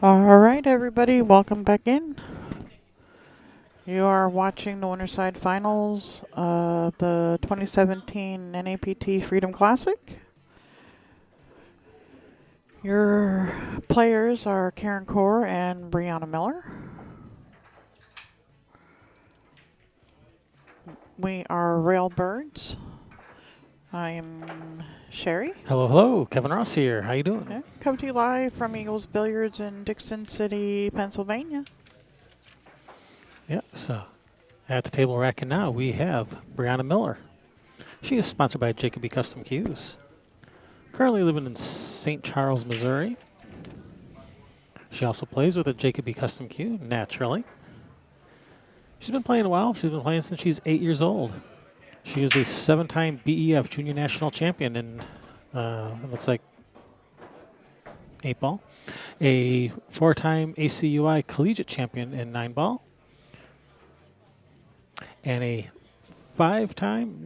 All right, everybody, welcome back in. You are watching the Winterside Finals of the 2017 NAPT Freedom Classic. Your players are Karen Corr and Briana Miller. We are Railbirds. I am Sherry. Hello, hello. Kevin Ross here. How you doing? Yeah, come to you live from Eagles Billiards in Dickson City, Pennsylvania. Yeah, so at the table racking now, we have Briana Miller. She is sponsored by Jacoby Custom Cues. Currently living in St. Charles, Missouri. She also plays with a Jacoby Custom Cue, naturally. She's been playing a while. She's been playing since she's 8 years old. She is a 7-time BEF Junior National Champion in, it looks like, 8-ball. A 4-time ACUI Collegiate Champion in 9-ball. And a three-time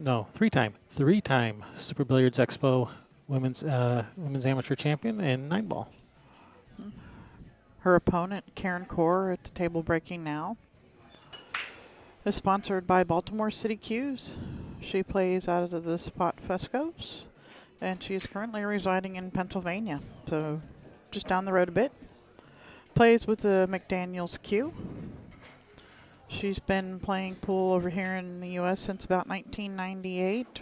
Super Billiards Expo women's amateur champion in 9-ball. Her opponent, Karen Corr, at the table breaking now, is sponsored by Baltimore City Cues. She plays out of the Spot Fescos, and she is currently residing in Pennsylvania, so just down the road a bit. Plays with the McDaniels Cue. She's been playing pool over here in the U.S. since about 1998.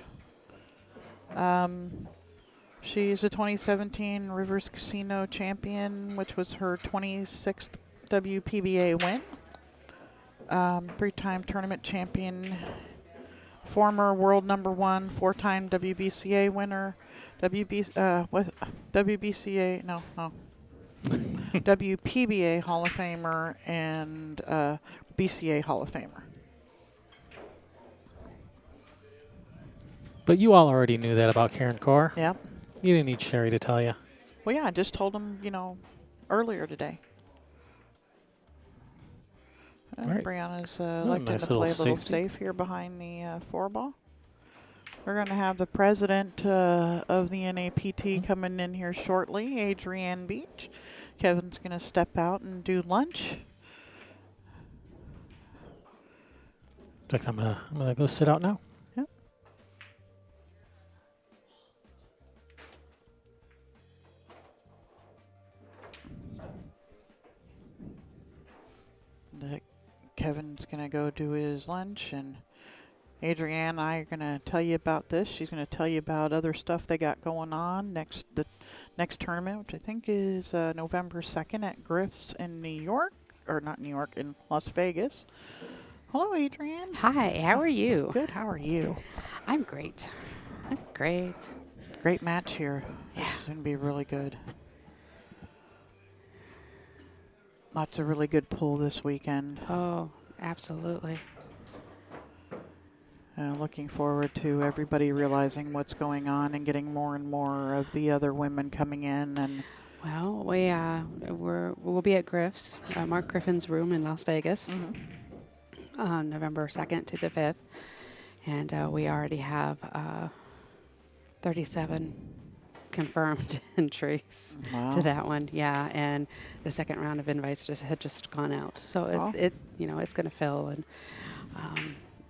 She's a 2017 Rivers Casino champion, which was her 26th WPBA win. 3-time tournament champion, former world #1, 4-time WBCA winner, WPBA Hall of Famer, and BCA Hall of Famer. But you all already knew that about Karen Corr. Yep. You didn't need Sherry to tell you. Well, yeah, I just told him, earlier today. Right. Briana's electing nice to play a little safety. safe here behind the 4-ball. We're going to have the president of the NAPT coming in here shortly, Adrienne Beach. Kevin's going to step out and do lunch. In fact, I'm gonna go sit out now. Yep. Kevin's going to go do his lunch, and Adrienne and I are going to tell you about this. She's going to tell you about other stuff they got going on the next tournament, which I think is November 2nd at Griff's in New York, or not New York, in Las Vegas. Hello, Adrienne. Hi, how are you? Good, how are you? I'm great. I'm great. Great match here. Yeah. It's going to be really good. Lots of really good pool this weekend. Oh, absolutely. Looking forward to everybody realizing what's going on and getting more and more of the other women coming in. And Well, we'll be at Griff's, Mark Griffin's room in Las Vegas, on November 2nd to the 5th, and we already have 37 confirmed entries Wow. to that one. Yeah, and the second round of invites had just gone out, so it's going to fill, and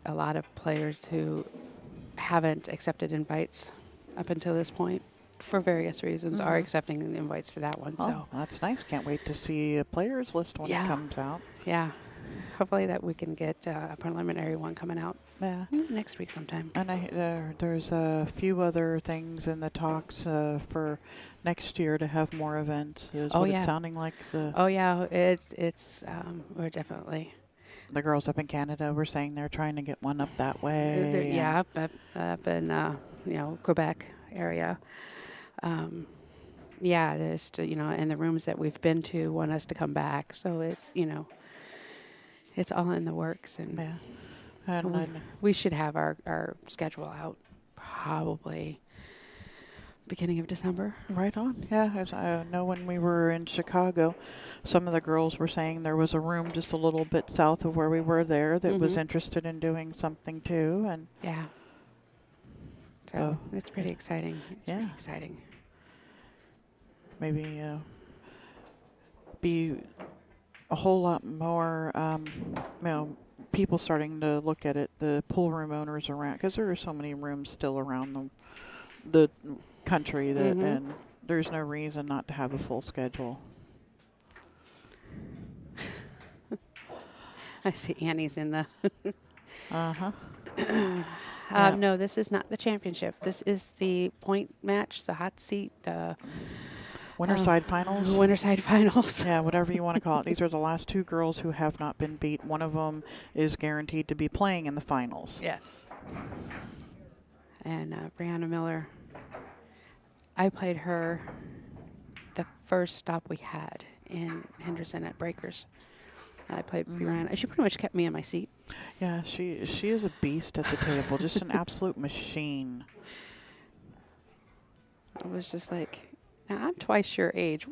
a lot of players who haven't accepted invites up until this point for various reasons are accepting the invites for that one. Oh, So that's nice. Can't wait to see a players list when it comes out. yeah, hopefully that we can get a preliminary one coming out Yeah. next week sometime. And there's a few other things in the talks for next year to have more events. Is Oh, what yeah. it's sounding like. Oh yeah, it's we're definitely The girls up in Canada were saying they're trying to get one up that way. yeah up in Quebec area. Yeah, there's and the rooms that we've been to want us to come back, so it's all in the works, and Yeah. And we should have our schedule out probably beginning of December. right on. Yeah, I know when we were in Chicago, some of the girls were saying there was a room just a little bit south of where we were there that was interested in doing something too. And Yeah. So Oh. it's pretty exciting. It's Yeah. pretty exciting. maybe be a whole lot more, people starting to look at it, the pool room owners around, because there are so many rooms still around the country that, and there's no reason not to have a full schedule. I see Annie's in the. Uh-huh. No, this is not the championship. This is the point match, the hot seat, the Winterside finals. Winterside finals. Yeah, whatever you want to call it. These are the last 2 girls who have not been beat. One of them is guaranteed to be playing in the finals. Yes. And Briana Miller, I played her the first stop we had in Henderson at Breakers. I played Briana. She pretty much kept me in my seat. Yeah, she is a beast at the table, just an absolute machine. I was just like, now I'm twice your age.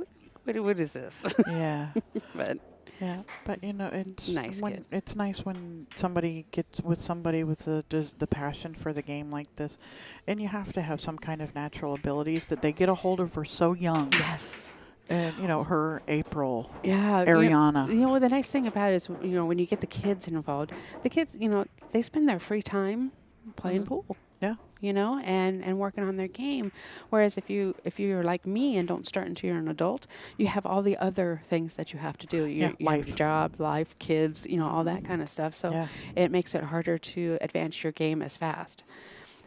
What is this? Yeah. But yeah, but you know, it's Nice kid. It's nice when somebody gets with somebody with the passion for the game like this, and you have to have some kind of natural abilities that they get a hold of her so young. yes. And you know, her April, Yeah. Ariana. You know, the nice thing about it is, you know, when you get the kids involved, the kids, you know, they spend their free time playing pool. Yeah. You know, and working on their game. Whereas if you're like me and don't start until you're an adult, you have all the other things that you have to do. You have life. your job, life, kids, you know, all that kind of stuff. So it makes it harder to advance your game as fast.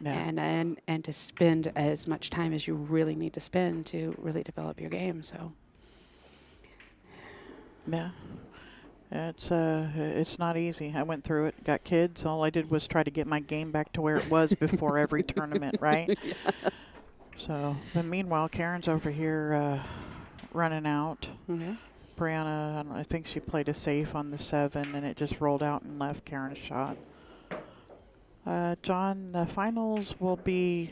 Yeah. And to spend as much time as you really need to spend to really develop your game. So Yeah. It's not easy. I went through it, got kids. All I did was try to get my game back to where it was before every tournament, right? Yeah. So, but meanwhile, Karen's over here running out. Briana, I think she played a safe on the 7, and it just rolled out and left Karen a shot. John, the finals will be,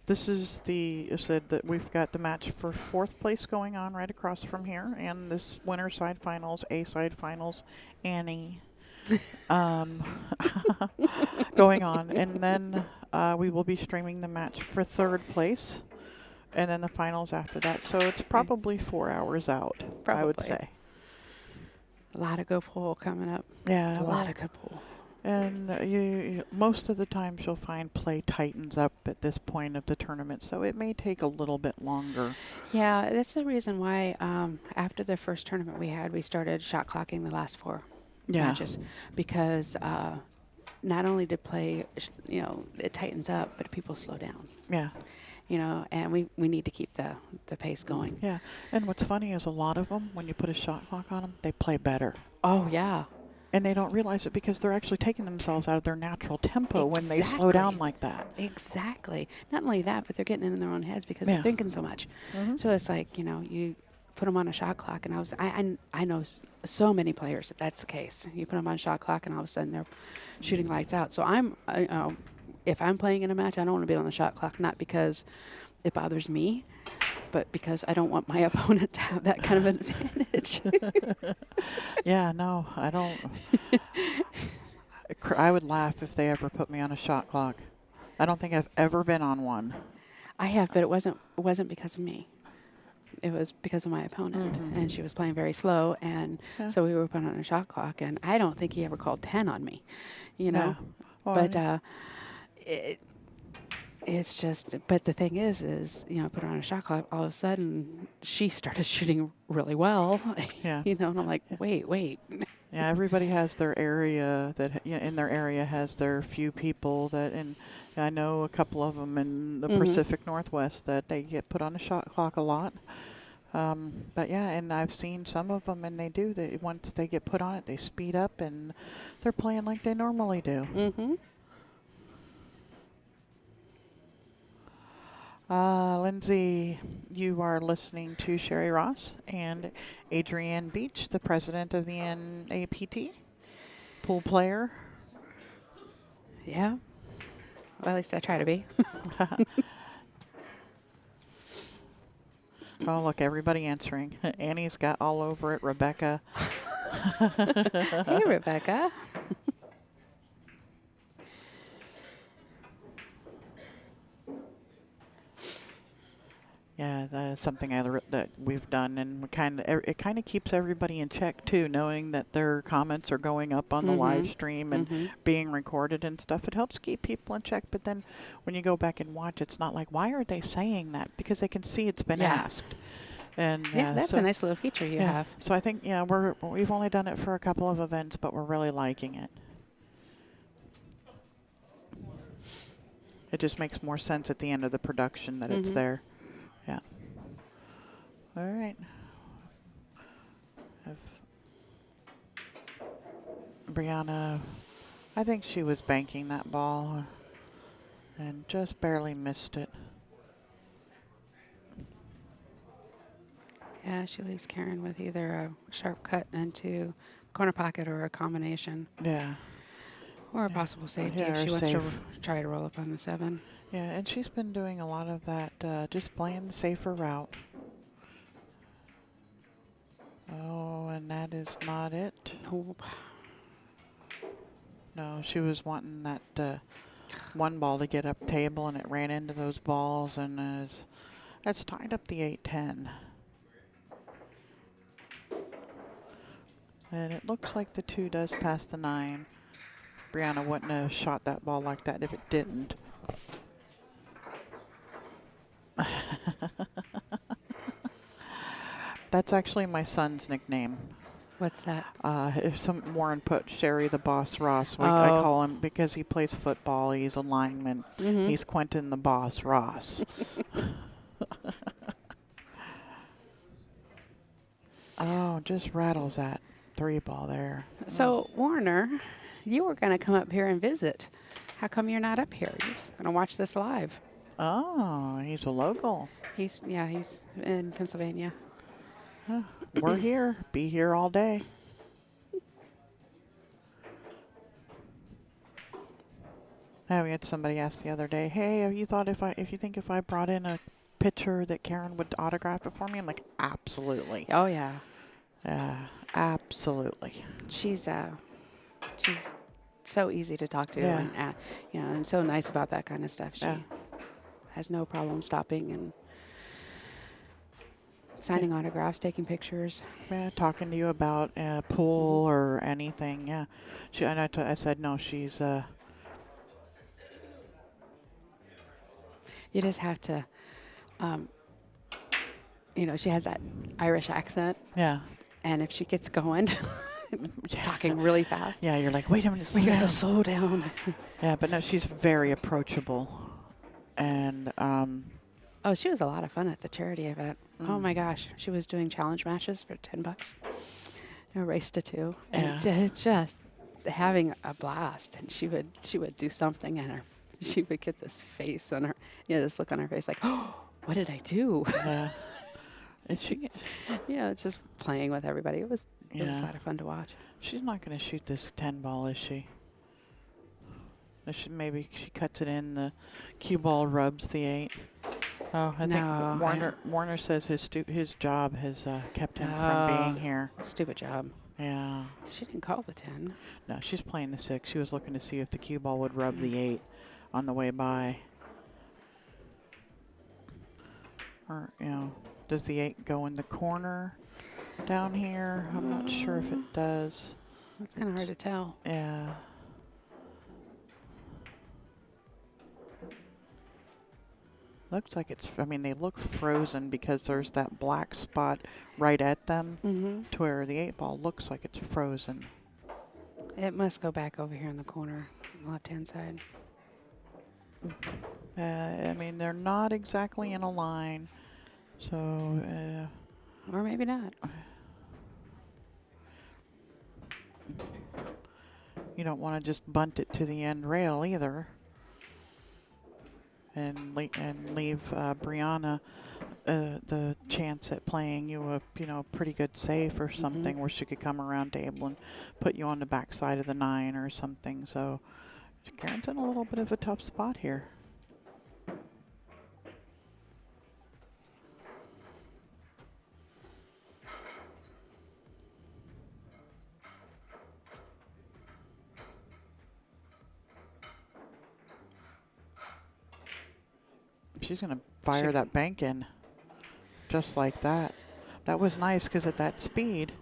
this is you said that we've got the match for 4th place going on right across from here, and this winner side finals, A side finals, Annie, going on. And then we will be streaming the match for 3rd place, and then the finals after that. So it's probably 4 hours out, I would say. A lot of good pool coming up. Yeah. A lot of good pool. And you most of the times you'll find play tightens up at this point of the tournament, so it may take a little bit longer. Yeah, that's the reason why after the first tournament we had, we started shot clocking the last 4 matches, because not only did play, you know, it tightens up, but people slow down. Yeah. You know, and we need to keep the pace going. Yeah, and what's funny is a lot of them, when you put a shot clock on them, they play better. Oh, yeah. And they don't realize it because they're actually taking themselves out of their natural tempo when they slow down like that. Exactly. Not only that, but they're getting in their own heads because they're thinking so much. So it's like, you know, you put them on a shot clock, and I know so many players that's the case. You put them on a shot clock, and all of a sudden they're shooting lights out. So if I'm playing in a match, I don't want to be on the shot clock, not because it bothers me, but because I don't want my opponent to have that kind of an advantage. Yeah, no, I don't. I would laugh if they ever put me on a shot clock. I don't think I've ever been on one. I have, but it wasn't because of me. It was because of my opponent, and she was playing very slow, and so we were put on a shot clock, and I don't think he ever called 10 on me, you know. Yeah. Well, but it's just, but the thing is, you know, put her on a shot clock, all of a sudden she started shooting really well. Yeah. You know, and I'm like, wait. Yeah, everybody has their area that, you know, in their area has their few people that, and I know a couple of them in the Pacific Northwest that they get put on a shot clock a lot. But yeah, and I've seen some of them, and once they get put on it, they speed up and they're playing like they normally do. Lindsay, you are listening to Sherry Ross and Adrienne Beach, the president of the NAPT, pool player. Yeah. Well, at least I try to be. Oh, look, everybody answering. Annie's got all over it. Rebecca. Hey, Rebecca. Yeah, Yeah, that's something that we've done, and it kind of keeps everybody in check too, knowing that their comments are going up on the live stream and being recorded and stuff. It helps keep people in check. But then when you go back and watch, it's not like, why are they saying that? Because they can see it's been asked. And yeah, that's so a nice little feature you have. So I think we've only done it for a couple of events, but we're really liking it. It just makes more sense at the end of the production that it's there. Yeah. All right. Briana, I think she was banking that ball and just barely missed it. Yeah, she leaves Karen with either a sharp cut into corner pocket or a combination. Yeah. Or a possible safety Yeah, if she or wants to safe. try to roll up on the 7. Yeah, and she's been doing a lot of that, just playing the safer route. Oh, and that is not it. Nope. No, she was wanting that one ball to get up table, and it ran into those balls, and that's tied up the 8-10. And it looks like the 2 does pass the 9. Briana wouldn't have shot that ball like that if it didn't. That's actually my son's nickname. What's that? If Warren put Sherry the Boss Ross. I call him because he plays football. He's a lineman. He's Quentin the Boss Ross. Oh, just rattles that 3 ball there. So, Warner, you were going to come up here and visit. How come you're not up here? You're going to watch this live. Oh, he's a local. He's in Pennsylvania. We're here. Be here all day. Now we had somebody ask the other day, "Hey, have you thought if I brought in a pitcher that Karen would autograph it for me?" I'm like, "Absolutely." Oh yeah. Absolutely. She's so easy to talk to, Yeah. and and so nice about that kind of stuff. She has no problem stopping and signing autographs, taking pictures. Yeah, talking to you about pool or anything. Yeah, I said no. She's You just have to, she has that Irish accent, yeah. and if she gets going, talking really fast, Yeah, you're like, wait a minute, we slow gotta down. slow down. Yeah, but no, she's very approachable, and Oh, she was a lot of fun at the charity event. Oh my gosh, she was doing challenge matches for $10, a race to 2, and just having a blast. And she would do something, and she would get this face on her, this look on her face, like, oh, what did I do? yeah. Is she? Just playing with everybody. It was a lot of fun to watch. She's not going to shoot this 10 ball, is she? Maybe she cuts it in. The cue ball rubs the 8. Oh, I think Warner says his job has kept him from being here. Stupid job. Yeah. She didn't call the 10. No, she's playing the 6. She was looking to see if the cue ball would rub the 8 on the way by. Or, does the 8 go in the corner down here? I'm not sure if it does. It's kind of hard to tell. Yeah. Looks like they look frozen because there's that black spot right at them to where the 8 ball looks like it's frozen. It must go back over here in the corner, on the left-hand side. They're not exactly in a line, so... or maybe not. You don't want to just bunt it to the end rail either. And leave Briana the chance at playing you a pretty good safe or something where she could come around table and put you on the back side of the 9 or something. So Karen's in a little bit of a tough spot here. She's going to fire that bank in. just like that. That was nice because at that speed,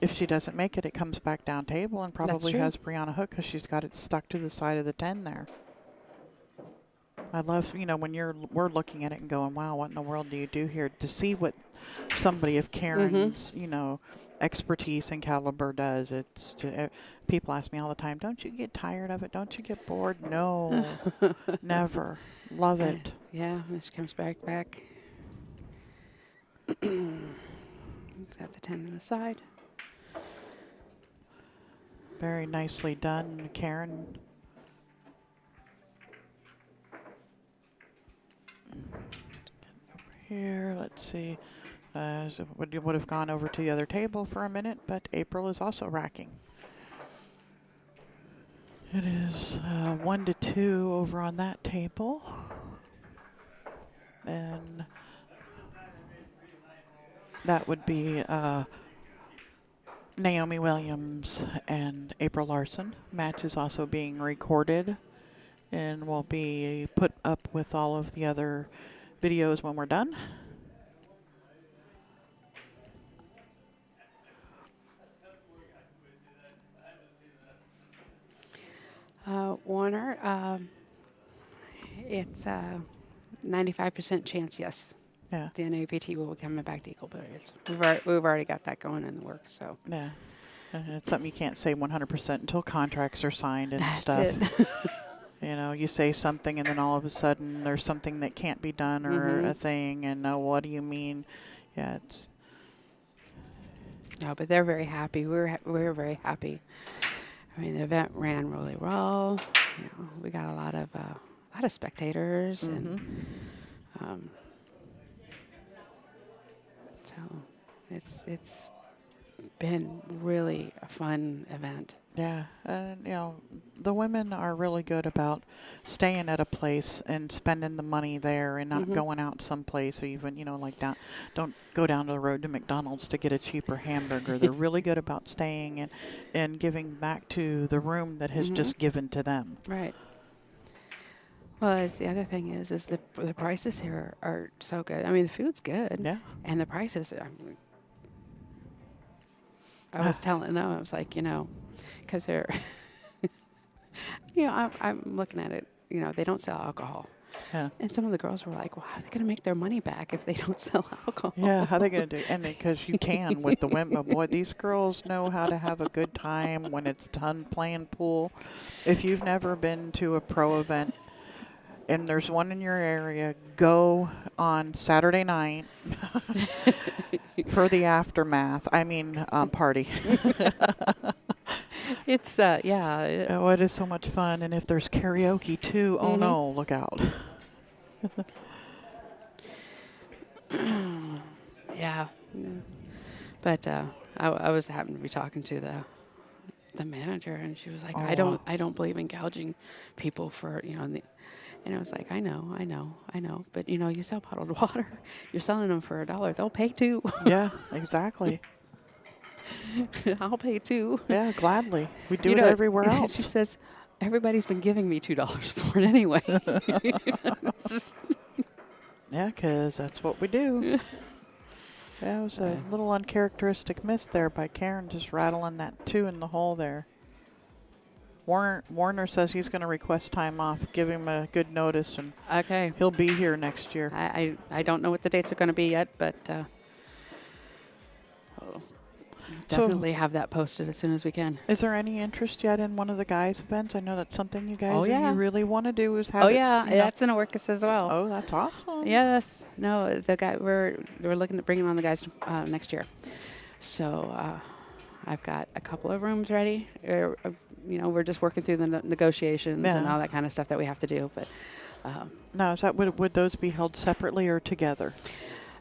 if she doesn't make it, it comes back down table and probably true. has Briana hooked because she's got it stuck to the side of the 10 there. I love, when we're looking at it and going, wow, what in the world do you do here? To see what somebody of Karen's, expertise and caliber does. People ask me all the time, don't you get tired of it? Don't you get bored? No, never. Love it. Yeah, this comes back. Got the 10 on the side. Very nicely done, Karen. Over here, let's see. So would have gone over to the other table for a minute, but April is also racking. It is 1-2 over on that table. And that would be Naomi Williams and April Larson. Match is also being recorded and will be put up with all of the other videos when we're done. Warner, it's a 95% chance, yes. Yeah. The NAPT will be coming back to Eagle Billiards. We've already got that going in the works, so. Yeah. It's something you can't say 100% until contracts are signed and That's stuff. it. You say something and then all of a sudden there's something that can't be done or a thing, and what do you mean? Yeah, it's. No, but they're very happy. We're very happy. I mean, the event ran really well. We got a lot of spectators, and so it's been really a fun event. Yeah, the women are really good about staying at a place and spending the money there and not going out someplace or even, don't go down the road to McDonald's to get a cheaper hamburger. They're really good about staying and giving back to the room that has just given to them. Right. Well, the other thing is the prices here are so good. I mean, the food's good. Yeah. And the prices, I was telling them, I was like, because they're, I'm looking at it, they don't sell alcohol. Yeah. And some of the girls were like, well, how are they going to make their money back if they don't sell alcohol? Yeah, how are they going to do it? And because you can with the women. Boy, these girls know how to have a good time when it's done playing pool. If you've never been to a pro event, and there's one in your area, go on Saturday night for the aftermath. Party. It's, yeah. Oh, it is so much fun. And if there's karaoke, too, oh, no, look out. Yeah. But I was happened to be talking to the manager, and she was like, I don't believe in gouging people for, and I was like, I know. But, you sell bottled water. You're selling them for $1. They'll pay $2. Yeah, exactly. I'll pay $2. Yeah, gladly. We do it everywhere else. She says, everybody's been giving me $2 for it anyway. It's just yeah, because that's what we do. Yeah, it was a little uncharacteristic miss there by Karen, just rattling that 2 in the hole there. Warner says he's going to request time off. Give him a good notice, and okay. He'll be here next year. I don't know what the dates are going to be yet, but definitely have that posted as soon as we can. Is there any interest yet in one of the guys' events? I know that's something you guys you really want to do is have. Oh yeah, that's in Orcas as well. Oh, that's awesome. Yes. No, the guy we're looking at bringing on the guys next year. So I've got a couple of rooms ready. We're just working through the negotiations and all that kind of stuff that we have to do. But now, is that would those be held separately or together?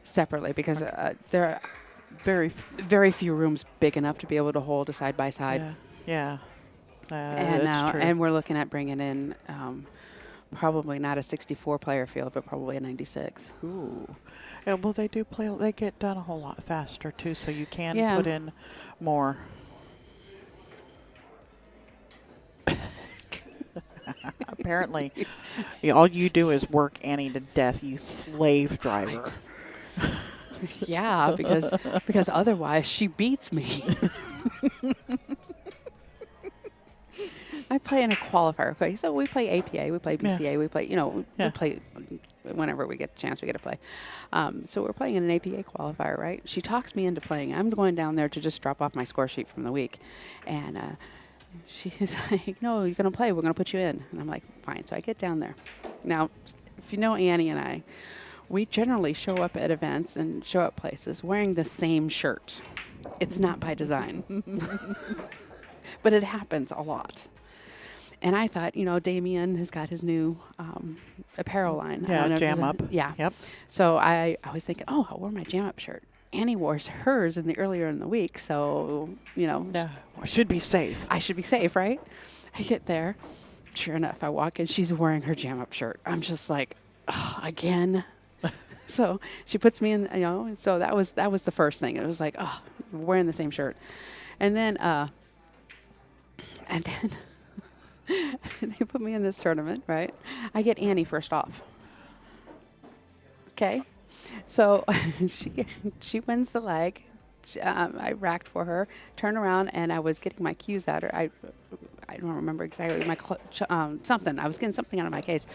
Separately, because there are very few rooms big enough to be able to hold a side by side. Yeah. And we're looking at bringing in probably not a 64 player field, but probably a 96. Ooh. Yeah, well, they do play. They get done a whole lot faster too, so you can put in more. Apparently, all you do is work Annie to death, you slave driver. Yeah, because otherwise she beats me. I play in a qualifier. Okay, so we play APA, we play BCA, we play, we play whenever we get a chance, we get to play. So we're playing in an APA qualifier, right? She talks me into playing. I'm going down there to just drop off my score sheet from the week. And she's like, no, you're going to play. We're going to put you in. And I'm like, fine. So I get down there. Now, if you know Annie and I, we generally show up at events and show up places wearing the same shirt. It's not by design. But it happens a lot. And I thought, Damien has got his new apparel line. Yeah, Jam Up. Yeah. Yep. So I was thinking, I wore my Jam Up shirt. Annie wore hers earlier in the week, so, I should be safe. I should be safe, right? I get there. Sure enough, I walk in. She's wearing her Jam Up shirt. I'm just like, again. So she puts me in, so that was the first thing. It was like, we're wearing the same shirt. And then they put me in this tournament, right? I get Annie first off. Okay. So she wins the leg. I racked for her, turned around, and I was getting my cues out. I don't remember exactly something. I was getting something out of my case.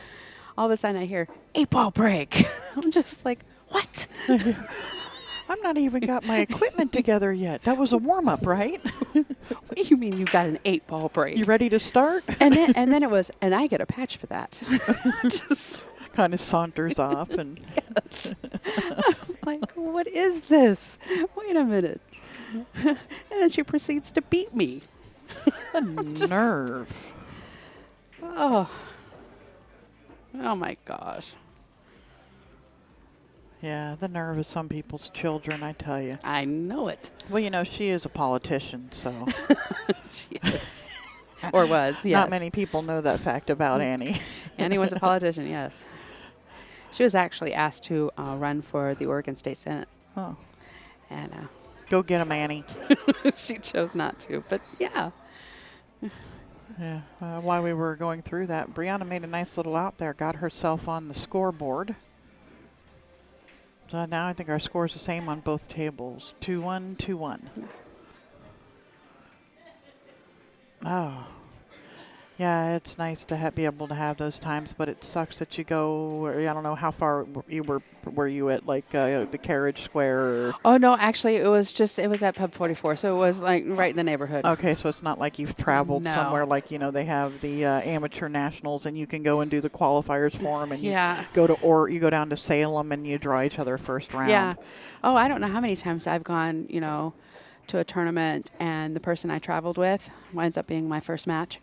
All of a sudden, I hear 8-ball break. I'm just like, what? I'm not even got my equipment together yet. That was a warm-up, right? What do you mean you got an 8-ball break? You ready to start? And then it was, and I get a patch for that. Just kind of saunters off and yes. I'm like, what is this? Wait a minute. And then she proceeds to beat me. the nerve. Oh my gosh. Yeah, the nerve of some people's children, I tell you. I know it. Well, she is a politician, so. She is. Or was, yes. Not many people know that fact about Annie. Annie was a politician, yes. She was actually asked to run for the Oregon State Senate. Oh. And go get 'em, Annie. she chose not to, but yeah. Yeah. While we were going through that, Briana made a nice little out there, got herself on the scoreboard. So now I think our score is the same on both tables. 2-1, 2-1. Oh. Yeah, it's nice to be able to have those times, but it sucks that you go, I don't know how far were you at, like the Carriage Square? Or oh, no, actually, it was at Pub 44, so it was like right in the neighborhood. Okay, so it's not like you've traveled No. somewhere like, they have the amateur nationals and you can go and do the qualifiers for them and Yeah. you go down to Salem and you draw each other first round. Yeah. Oh, I don't know how many times I've gone, to a tournament and the person I traveled with winds up being my first match.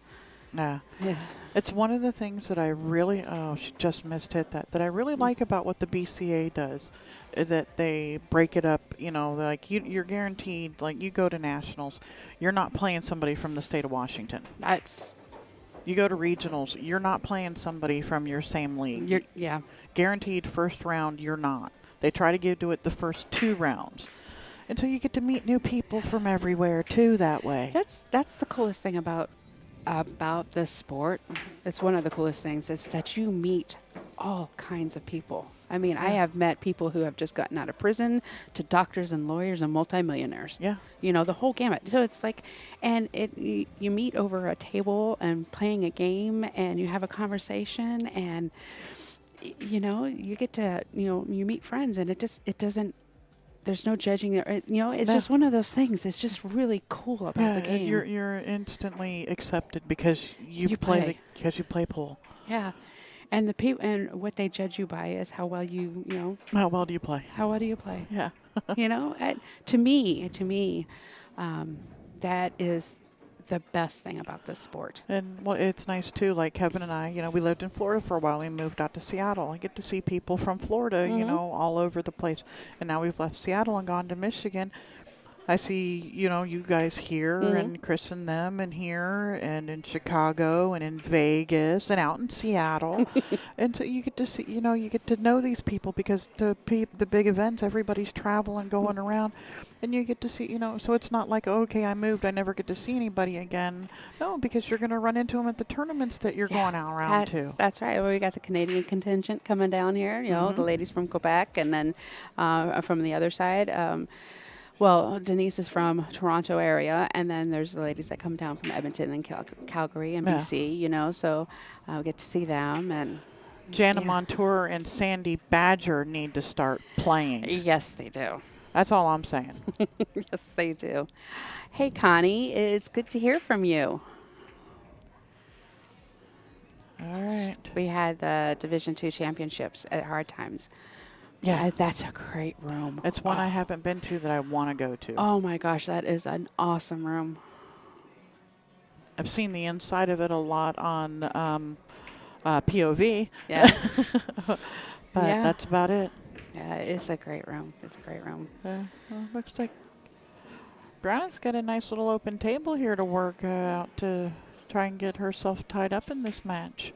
Yeah. Yes. It's one of the things that I really, she just hit that I really like about what the BCA does, that they break it up, like you're guaranteed, like you go to nationals, you're not playing somebody from the state of Washington. You go to regionals, you're not playing somebody from your same league. Yeah. Guaranteed first round, you're not. They try to do it the first 2 rounds. And so you get to meet new people from everywhere too that way. That's the coolest thing about this sport. It's one of the coolest things is that you meet all kinds of people. I mean, I have met people who have just gotten out of prison to doctors and lawyers and multimillionaires. Yeah. The whole gamut. So it's like, and you meet over a table and playing a game and you have a conversation and, you get to, you meet friends and it doesn't, there's no judging there. It's just one of those things. It's just really cool about the game. You're instantly accepted because you play pool. Yeah, and the people and what they judge you by is how well How well do you play? How well do you play? Yeah. To me, that is the best thing about this sport. And it's nice too, like Kevin and I, we lived in Florida for a while. We moved out to Seattle. I get to see people from Florida, all over the place. And now we've left Seattle and gone to Michigan. I see, you guys here and Chris and them and here and in Chicago and in Vegas and out in Seattle. And so you get to see, you get to know these people because the big events, everybody's traveling, going around. And you get to see, so it's not like, okay, I moved, I never get to see anybody again. No, because you're going to run into them at the tournaments that you're going out around to. That's right. Well, we got the Canadian contingent coming down here, the ladies from Quebec, and then from the other side. Well, Denise is from Toronto area, and then there's the ladies that come down from Edmonton and Calgary and BC, so we get to see them. And Jana Montour and Sandy Badger need to start playing. Yes, they do. That's all I'm saying. Yes, they do. Hey, Connie, it's good to hear from you. All right. We had the Division II championships at Hard Times. Yeah, that's a great room. It's one I haven't been to that I want to go to. Oh, my gosh, that is an awesome room. I've seen the inside of it a lot on POV. Yeah. But that's about it. Yeah, it's a great room. It's a great room. Well, looks like Briana's got a nice little open table here to work out to try and get herself tied up in this match.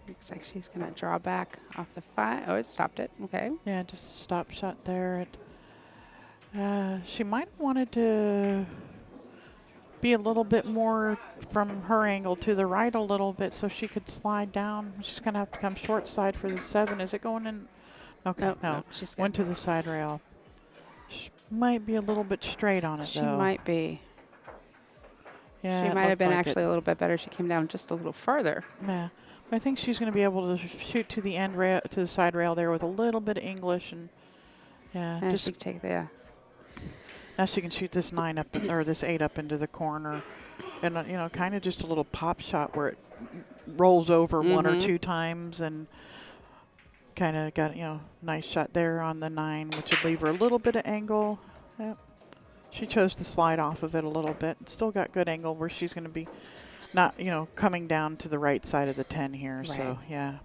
Looks like she's going to draw back off the 5. Oh, it stopped it. Okay. Yeah, just stop shot there. She might have wanted to be a little bit more from her angle to the right a little bit so she could slide down. She's going to have to come short side for the 7. Is it going in? Okay, no. She's went to the side rail. She might be a little bit straight on it, She though. might be. Yeah, she might have been actually a little bit better. She came down just a little further. Yeah. I think she's going to be able to shoot to the end rail, to the side rail there with a little bit of English, and just she can take the. Now she can shoot this 9 up or this 8 up into the corner, and kind of just a little pop shot where it rolls over 1 or 2 times, and kind of got nice shot there on the 9, which would leave her a little bit of angle. Yep. She chose to slide off of it a little bit. Still got good angle where she's going to be. Not, coming down to the right side of the 10 here. Right. So, yeah.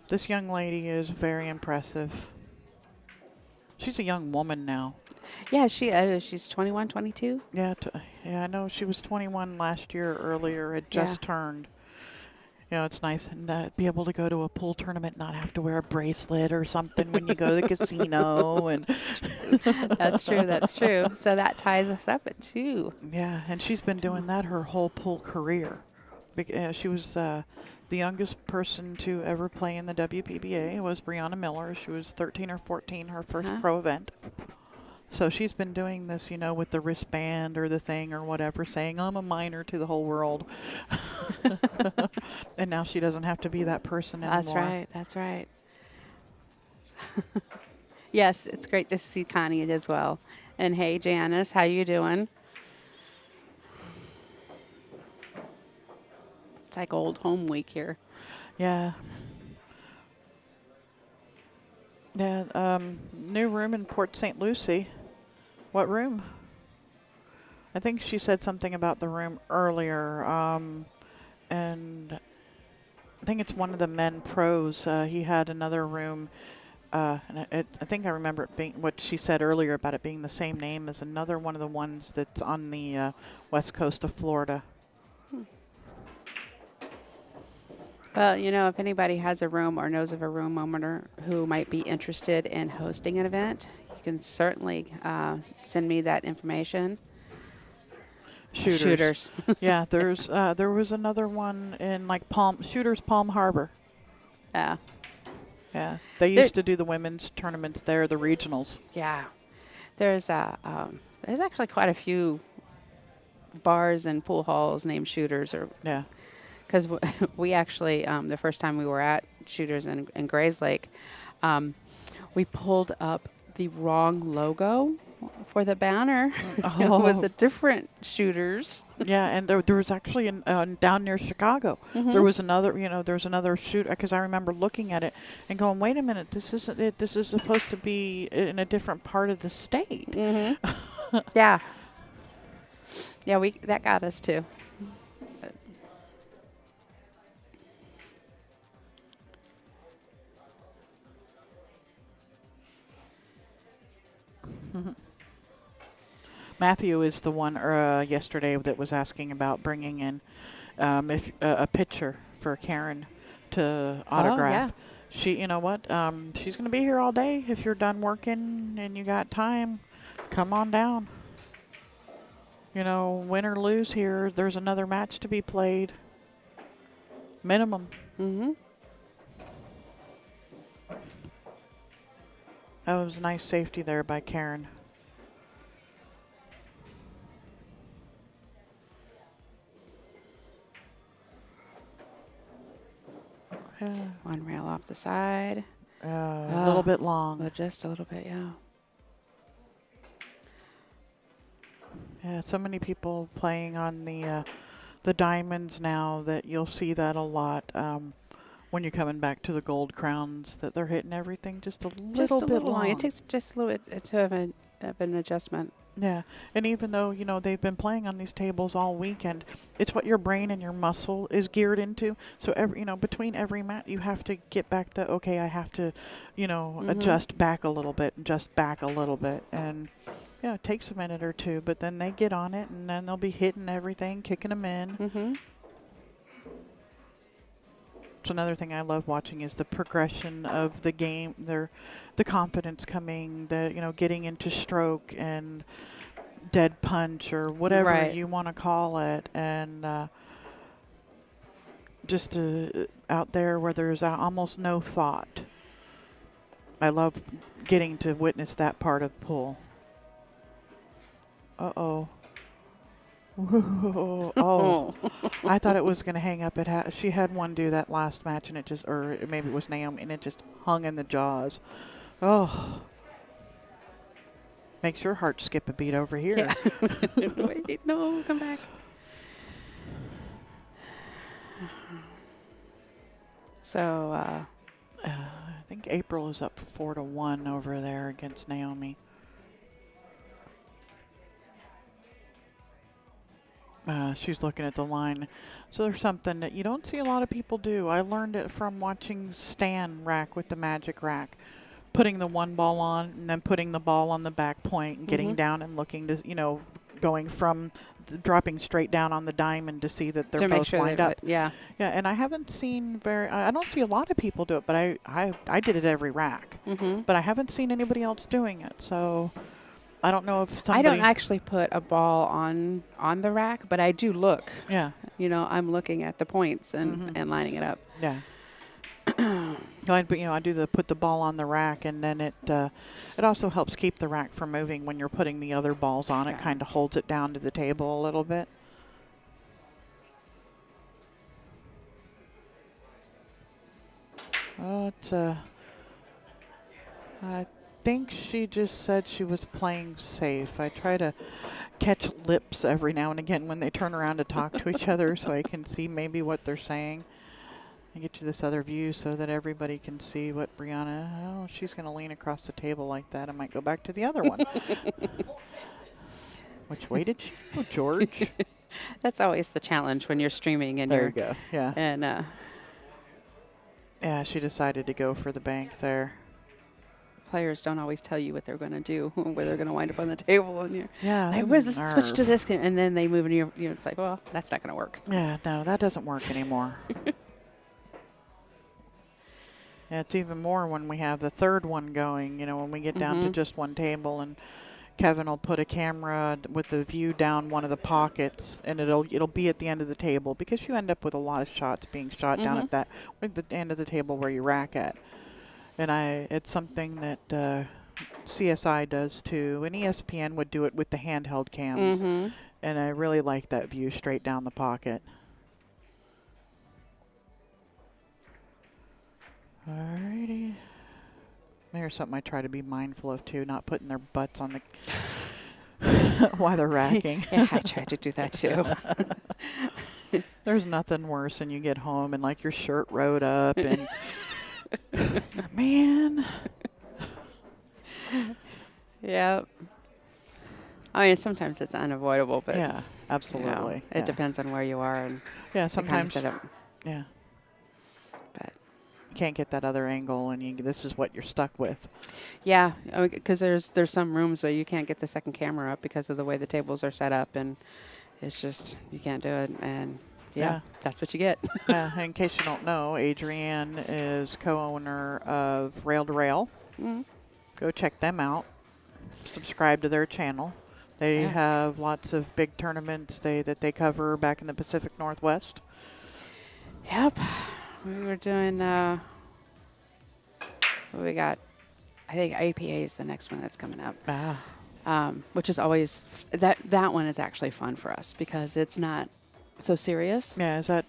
This young lady is very impressive. She's a young woman now. Yeah, she's 21, 22. Yeah, I know she was 21 last year earlier. Had just turned. It's nice and be able to go to a pool tournament, not have to wear a bracelet or something when you go to the casino. And That's true. That's true. So that ties us up at 2. Yeah, and she's been doing that her whole pool career. She was the youngest person to ever play in the WPBA. Was Briana Miller. She was 13 or 14, her first pro event. So she's been doing this, with the wristband or the thing or whatever, saying, I'm a minor to the whole world. And now she doesn't have to be that person anymore. That's right. That's right. Yes, it's great to see Connie as well. And hey, Janice, how you doing? It's like old home week here. Yeah. Yeah, new room in Port St. Lucie. What room? I think she said something about the room earlier. And I think it's one of the men pros. He had another room. And I think I remember it being what she said earlier about it being the same name as another one of the ones that's on the west coast of Florida. Well, if anybody has a room or knows of a room owner who might be interested in hosting an event, you can certainly send me that information. Shooters. Yeah, there was another one in like Palm Harbor. Yeah. Yeah, they used to do the women's tournaments there, the regionals. Yeah, there's actually quite a few bars and pool halls named Shooters. Yeah. Because we actually, the first time we were at Shooters in Grays Lake, we pulled up the wrong logo for the banner. It was a different Shooters. Yeah, and there was actually down near Chicago. There was another, there's another shoot because I remember looking at it and going, wait a minute, this isn't it. This is supposed to be in a different part of the state. Yeah. Yeah, that got us too. Matthew is the one yesterday that was asking about bringing in if a picture for Karen to autograph. yeah. She, you know what? She's going to be here all day. If you're done working and you got time, come on down. You know, win or lose here, there's another match to be played. Minimum. Mm-hmm. That was a nice safety there by Karen. One rail off the side. A little bit long. Well, just a little bit, yeah. Yeah, so many people playing on the diamonds now that you'll see that a lot when you're coming back to the gold crowns, that they're hitting everything just a little bit long. It takes just a little bit of an adjustment. Yeah, and even though, you know, they've been playing on these tables all weekend, it's what your brain and your muscle is geared into. So every, you know, between every mat, you have to get back the, okay, I have to, you know, adjust back a little bit, and yeah, it takes a minute or two, but then they get on it, and then they'll be hitting everything, kicking them in. Mm-hmm. So another thing I love watching is the progression of the game, the confidence coming, you know, getting into stroke and dead punch or whatever you want to call it, and just out there where there's almost no thought. I love getting to witness that part of the pool. Uh-oh. Oh, I thought it was going to hang up. She had one do that last match, and it just, or maybe it was Naomi, and it just hung in the jaws. Oh, makes your heart skip a beat over here. Yeah. Wait, no, come back. So, I think April is up 4-1 over there against Naomi. She's looking at the line. So there's something that you don't see a lot of people do. I learned it from watching Stan rack with the magic rack. Putting the one ball on and then putting the ball on the back point and getting down and looking to, you know, going from dropping straight down on the diamond to see that they're both lined up. Yeah. Yeah, and I haven't seen I don't see a lot of people do it, but I did it every rack. But I haven't seen anybody else doing it. So I don't know if somebody... I don't actually put a ball on the rack, but I do look. Yeah. You know, I'm looking at the points and lining it up. Yeah. I do put the ball on the rack, and then it also helps keep the rack from moving when you're putting the other balls on. It kind of holds it down to the table a little bit. I think she just said she was playing safe. I try to catch lips every now and again when they turn around to talk to each other so I can see maybe what they're saying. I get you this other view so that everybody can see what Briana... Oh, she's going to lean across the table like that. I might go back to the other one. Which way did she go, George? That's always the challenge when you're streaming and there you go. Yeah. And yeah, she decided to go for the bank there. Players don't always tell you what they're going to do, where they're going to wind up on the table, and you're like, where's the switch to this game? And then they move, and you're it's like, well, that's not going to work. Yeah, no, that doesn't work anymore. Yeah, it's even more when we have the third one going, you know, when we get down to just one table, and Kevin will put a camera with the view down one of the pockets, and it'll be at the end of the table, because you end up with a lot of shots being shot down at the end of the table where you rack at. And it's something that CSI does too, and ESPN would do it with the handheld cams. And I really like that view straight down the pocket. Alrighty. There's something I try to be mindful of too, not putting their butts on the while they're racking. Yeah, I try to do that too. There's nothing worse than you get home and like your shirt rode up and man. Yeah. I mean, sometimes it's unavoidable, but yeah, absolutely. It depends on where you are and sometimes the kind of setup. Yeah. But you can't get that other angle, and this is what you're stuck with. Yeah, because there's some rooms where you can't get the second camera up because of the way the tables are set up, and it's just you can't do it. And yeah. That's what you get. In case you don't know, Adrienne is co-owner of Rail to Rail. Mm-hmm. Go check them out. Subscribe to their channel. They have lots of big tournaments that they cover back in the Pacific Northwest. Yep. We were doing, what we got, I think APA is the next one that's coming up. Which is always, that one is actually fun for us because it's not so serious. Yeah, is that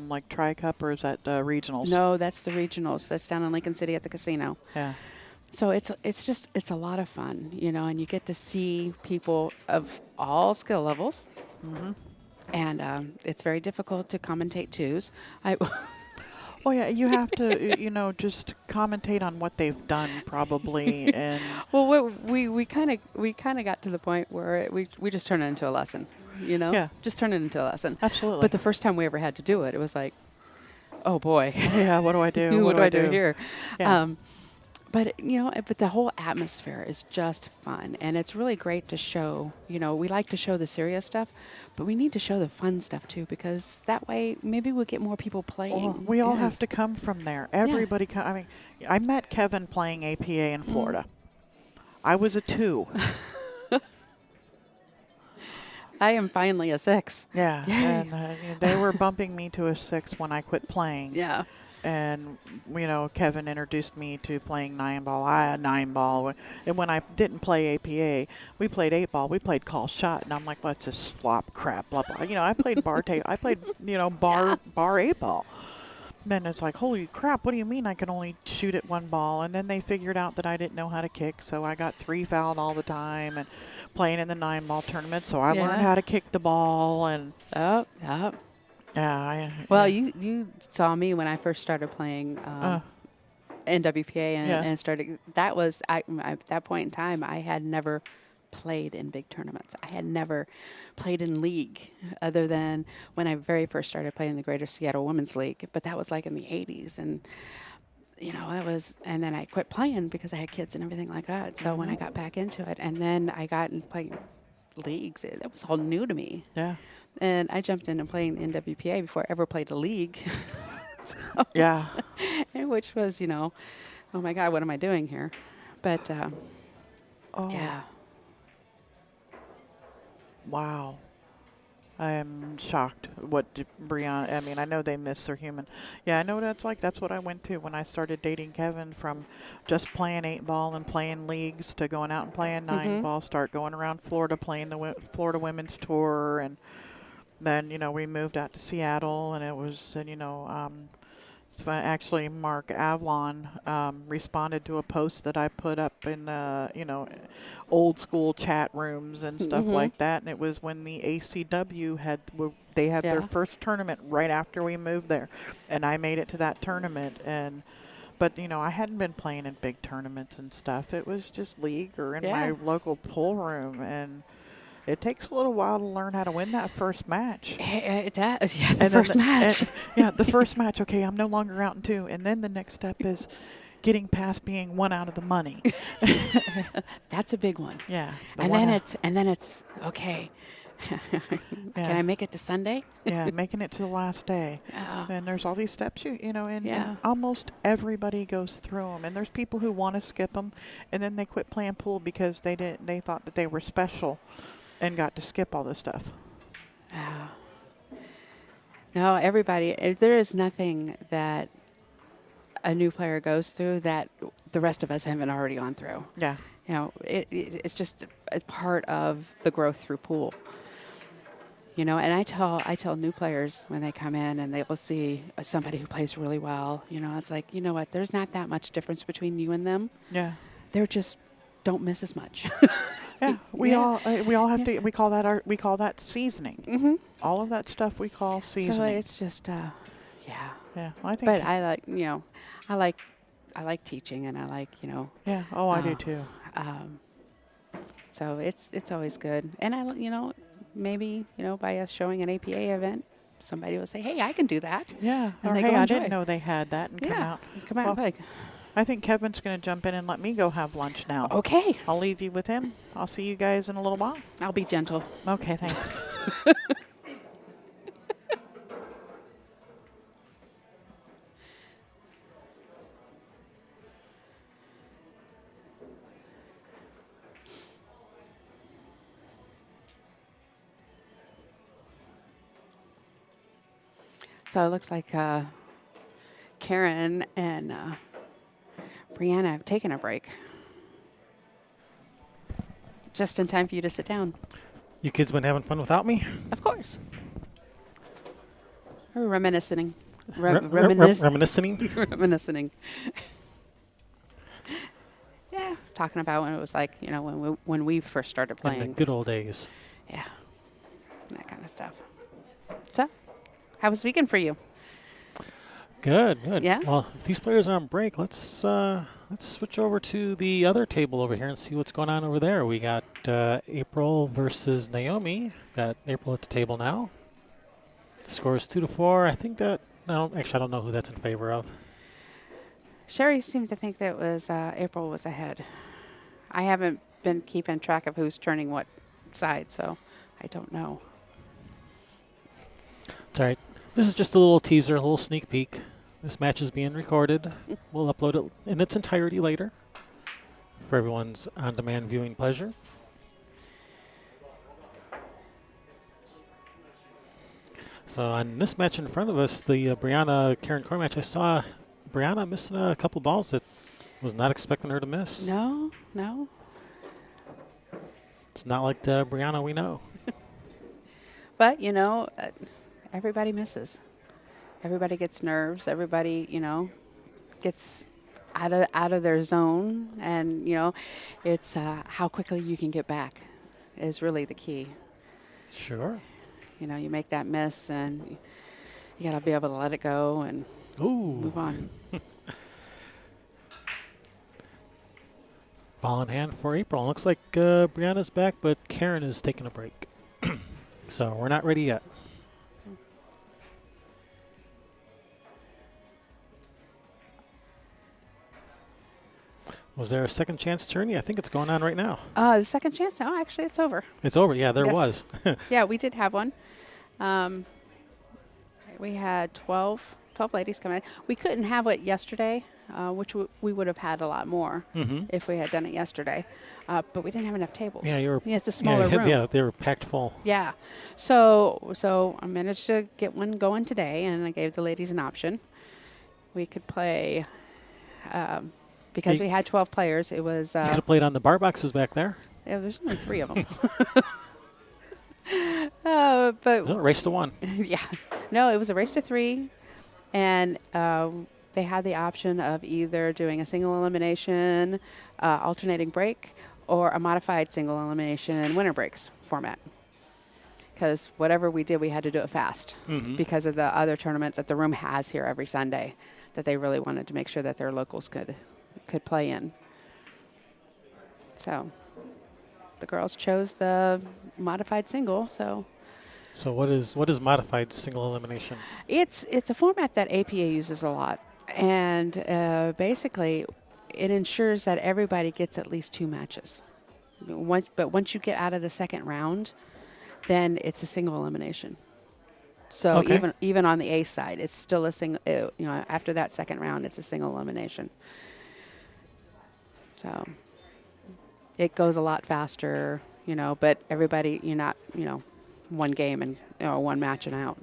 like Tri-Cup or is that regionals? No, that's the regionals. That's down in Lincoln City at the casino. Yeah. So it's a lot of fun, and you get to see people of all skill levels. Mm-hmm. And it's very difficult to commentate twos. Well, yeah, you have to, just commentate on what they've done, probably. And well, we kind of got to the point where we just turned it into a lesson, Yeah. just turn it into a lesson. Absolutely. But the first time we ever had to do it, it was like, oh boy, yeah, what do I do? what do I do here? Yeah. But but the whole atmosphere is just fun, and it's really great to show. We like to show the serious stuff, but we need to show the fun stuff too, because that way maybe we'll get more people playing. Well, we all have to come from there. Everybody, I met Kevin playing APA in Florida. I was a 2. I am finally a 6. Yeah, and they were bumping me to a 6 when I quit playing. Yeah. And, Kevin introduced me to playing 9-ball. I had 9-ball. And when I didn't play APA, we played 8-ball. We played call shot. And I'm like, what's this slop crap, blah, blah. I played bar tape. I played, bar 8-ball. Then it's like, holy crap, what do you mean I can only shoot at 1 ball? And then they figured out that I didn't know how to kick. So I got 3 fouled all the time and playing in the 9-ball tournament. So I learned how to kick the ball. And yeah. Well, you saw me when I first started playing NWPA and started. That was at that point in time. I had never played in big tournaments. I had never played in league other than when I very first started playing the Greater Seattle Women's League. But that was like in the 80s, and it was. And then I quit playing because I had kids and everything like that. So when I got back into it, and then I got in playing leagues, that was all new to me. Yeah. And I jumped into playing NWPA before I ever played a league. Which was, oh my God, what am I doing here? But, yeah. Wow. I am shocked what Briana, I know they miss their human. Yeah, I know what that's like. That's what I went to when I started dating Kevin, from just playing 8-ball and playing leagues to going out and playing 9-ball, start going around Florida, playing the Florida Women's Tour. And then, we moved out to Seattle, and it was, actually Mark Avlon responded to a post that I put up in, old school chat rooms and stuff like that. And it was when the ACW had their first tournament right after we moved there. And I made it to that tournament. But, I hadn't been playing in big tournaments and stuff. It was just league or in my local pool room. And it takes a little while to learn how to win that first match. It does. Yeah, the first match. The first match. Okay, I'm no longer out in 2. And then the next step is getting past being 1 out of the money. That's a big one. Yeah. And then it's okay. Can I make it to Sunday? Yeah, making it to the last day. And there's all these steps, and almost everybody goes through them. And there's people who want to skip them, and then they quit playing pool because they thought that they were special and got to skip all this stuff. No, everybody. There is nothing that a new player goes through that the rest of us haven't already gone through. Yeah. It's just a part of the growth through pool. And I tell new players when they come in and they will see somebody who plays really well, it's like, what, there's not that much difference between you and them. Yeah. They're just don't miss as much. Yeah, we all have to. We call that seasoning. Mm-hmm. All of that stuff we call seasoning. So it's just, yeah. Yeah, I think. But I like teaching, and I like, Yeah. Oh, I do too. So it's always good, and maybe by us showing an APA event, somebody will say, "Hey, I can do that." Yeah. And Or they hey, go I enjoy. didn't know they had that, and come Yeah, out. come out Well, and play. I think Kevin's going to jump in and let me go have lunch now. Okay, I'll leave you with him. I'll see you guys in a little while. I'll be gentle. Okay, thanks. So it looks like Karen and Briana have taken a break. Just in time for you to sit down. You kids been having fun without me? Of course. We're reminiscing. Reminiscing? Reminiscing. Yeah, talking about when it was like, you know, when we first started In playing. the good old days. Yeah, that kind of stuff. So, how was the weekend for you? Good, good. Yeah? Well, if these players are on break, let's switch over to the other table over here and see what's going on over there. We got April versus Naomi. Got April at the table now. Score is 2-4. I think that I don't know who that's in favor of. Sherry seemed to think that was April was ahead. I haven't been keeping track of who's turning what side, so I don't know. It's all right. This is just a little teaser, a little sneak peek. This match is being recorded. We'll upload it in its entirety later for everyone's on-demand viewing pleasure. So on this match in front of us, the Briana-Karen Corr match, I saw Briana missing a couple balls that was not expecting her to miss. No. It's not like the Briana we know. But, you know, everybody misses. Everybody gets nerves. Everybody, you know, gets out of their zone. And, you know, it's how quickly you can get back is really the key. Sure. You know, you make that miss and you got to be able to let it go and move on. Ball in hand for April. Looks like Brianna's back, but Karen is taking a break. So we're not ready yet. Was there a second chance tourney? I think it's going on right now. The second chance? Oh, actually, it's over. It's over. Yeah, there Yes. was. Yeah, we did have one. We had 12 ladies come in. We couldn't have it yesterday, which we would have had a lot more if we had done it yesterday. But we didn't have enough tables. Yeah, it's a smaller room. Yeah, they were packed full. Yeah. So I managed to get one going today, and I gave the ladies an option. We could play, because we had 12 players, it was... you could have played on the bar boxes back there. Yeah, there's only 3 of them. But No, race to 1. yeah. No, it was a race to 3, and they had the option of either doing a single elimination, alternating break, or a modified single elimination winner breaks format. Because whatever we did, we had to do it fast because of the other tournament that the room has here every Sunday that they really wanted to make sure that their locals could play in. So the girls chose the modified single. So what is modified single elimination? it's a format that APA uses a lot, and basically it ensures that everybody gets at least 2 matches. But once you get out of the second round, then it's a single elimination. So Okay. even on the ace side, it's still a single. You know, after that second round, it's a single elimination. So it goes a lot faster, you know. But everybody, you're not, you know, one game and one match and out.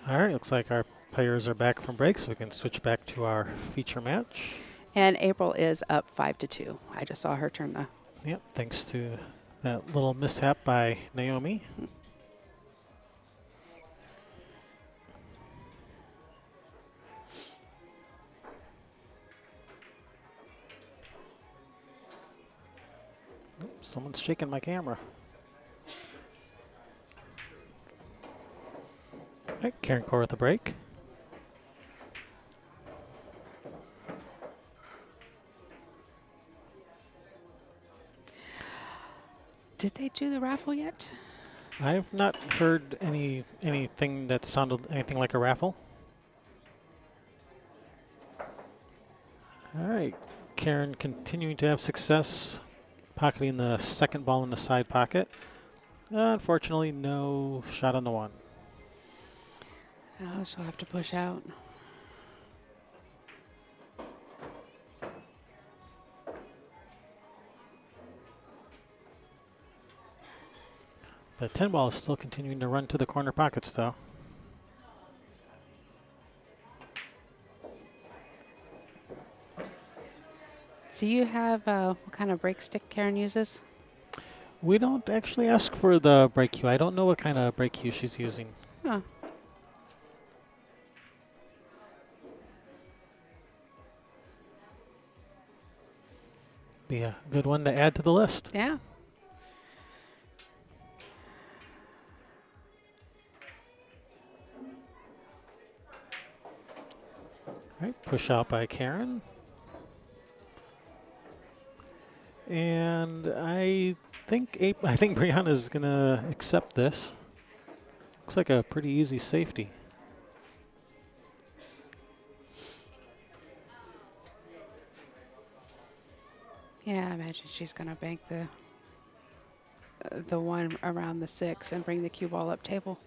All right, looks like our players are back from break, so we can switch back to our feature match. And April is up 5-2. I just saw her turn the. Yep, thanks to that little mishap by Naomi. Someone's shaking my camera. All right, Karen Corr with a break. Did they do the raffle yet? I have not heard anything that sounded anything like a raffle. All right, Karen continuing to have success pocketing the second ball in the side pocket. Unfortunately, no shot on the one. Oh, she'll have to push out. The 10 ball is still continuing to run to the corner pockets, though. So you have what kind of break stick Karen uses? We don't actually ask for the break cue. I don't know what kind of break cue she's using. Huh. Be a good one to add to the list. Yeah. All right, push out by Karen. And I think Briana is gonna accept this. Looks like a pretty easy safety. Yeah, I imagine she's going to bank the one around the 6 and bring the cue ball up table.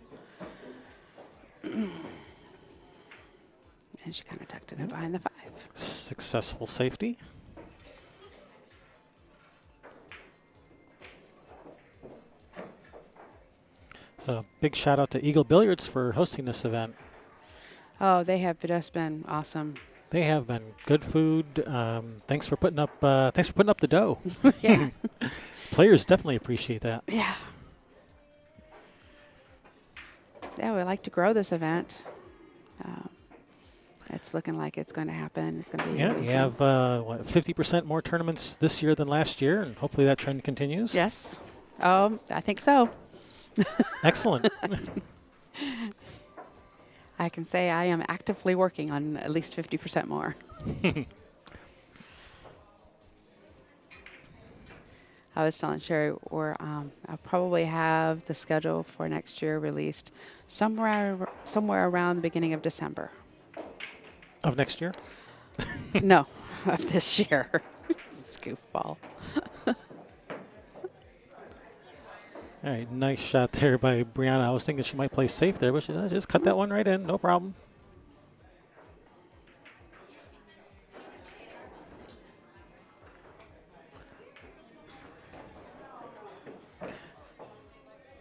And she kind of tucked it in behind the 5. Successful safety. So big shout out to Eagle Billiards for hosting this event. Oh, they have just been awesome. They have been good food. Thanks for putting up the dough. Yeah. Players definitely appreciate that. Yeah. Yeah, we like to grow this event. It's looking like it's going to happen. It's going to be. Yeah, you have 50% more tournaments this year than last year, and hopefully that trend continues. Yes. I think so. Excellent. I can say I am actively working on at least 50% more. I was telling Sherry, I'll probably have the schedule for next year released somewhere around the beginning of December. Of next year? No, of this year. Goofball. All right, nice shot there by Briana. I was thinking she might play safe there, but she just cut that one right in, no problem.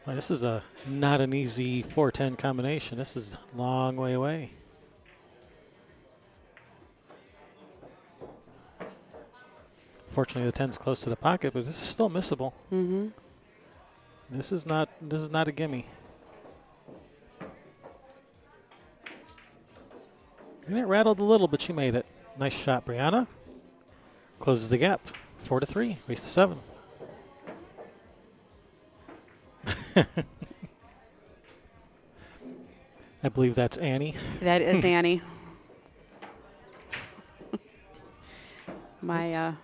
Well, this is not an easy 4-10 combination. This is a long way away. Fortunately, the 10's close to the pocket, but this is still missable. Mm-hmm. This is not a gimme. And it rattled a little, but she made it. Nice shot, Briana. Closes the gap. 4-3. Race to 7. I believe that's Annie. That is Annie. My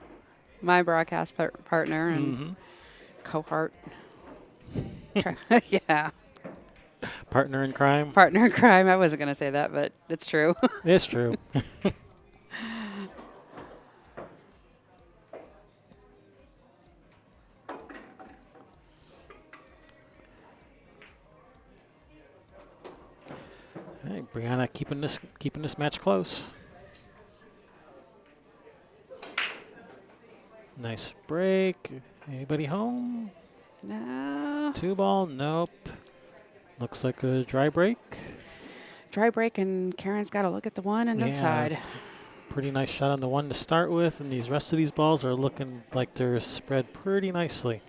broadcast partner and cohort. Yeah. Partner in crime. Partner in crime. I wasn't going to say that, but it's true. It's true. All right, Briana keeping this match close. Nice break. Anybody home? No. 2 ball. Nope. Looks like a dry break. Dry break, and Karen's got to look at the one and decide. Pretty nice shot on the one to start with, and these rest of these balls are looking like they're spread pretty nicely.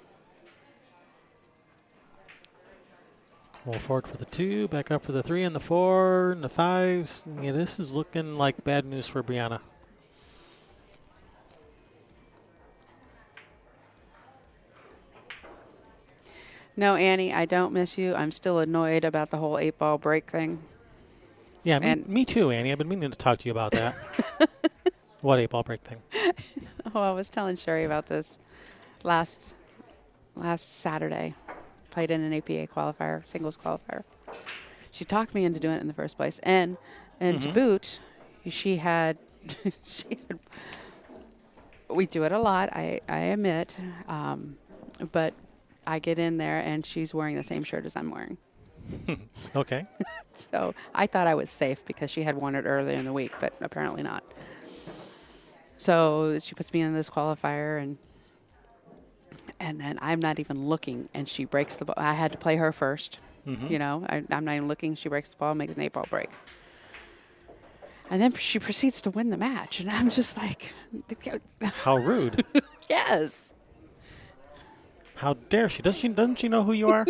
Roll forward for the 2, back up for the 3 and the 4 and the 5s. Yeah, this is looking like bad news for Briana. No, Annie, I don't miss you. I'm still annoyed about the whole 8-ball break thing. Yeah, me too, Annie. I've been meaning to talk to you about that. What 8-ball break thing? Oh, I was telling Sherry about this last Saturday. played in an APA qualifier, singles qualifier. She talked me into doing it in the first place, and to boot, she had we do it a lot. I admit, but I get in there and she's wearing the same shirt as I'm wearing. Okay. So I thought I was safe because she had won it earlier in the week, but apparently not. So she puts me in this qualifier, and then I'm not even looking, and she breaks the ball. I had to play her first. You know, I'm not even looking. She breaks the ball, makes an 8-ball break. And then she proceeds to win the match. And I'm just like, How rude. yes. How dare she? Doesn't she know who you are?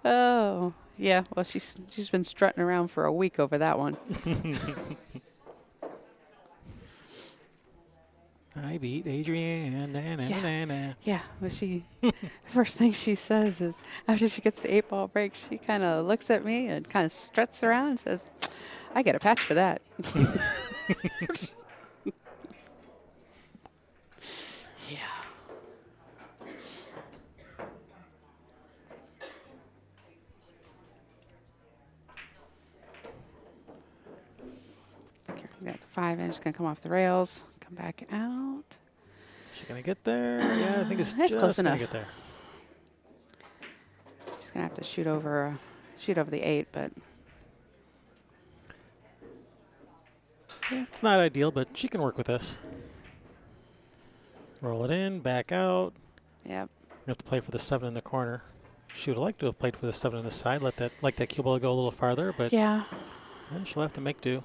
Oh, yeah. Well, she's been strutting around for a week over that one. I beat Adrienne. Yeah. Well, first thing she says is, after she gets the 8-ball break, she kind of looks at me and kind of struts around and says, I get a patch for that. Yeah. Got the 5-inch going to come off the rails, come back out. She gonna get there? Yeah, I think it's It's just close gonna enough. get there. She's going to have to shoot over the 8, but Yeah, it's not ideal, but she can work with this. Roll it in, back out. yep. You have to play for the 7 in the corner. She would like to have played for the 7 on the side, let that cue ball go a little farther, but Yeah. yeah, she'll have to make do.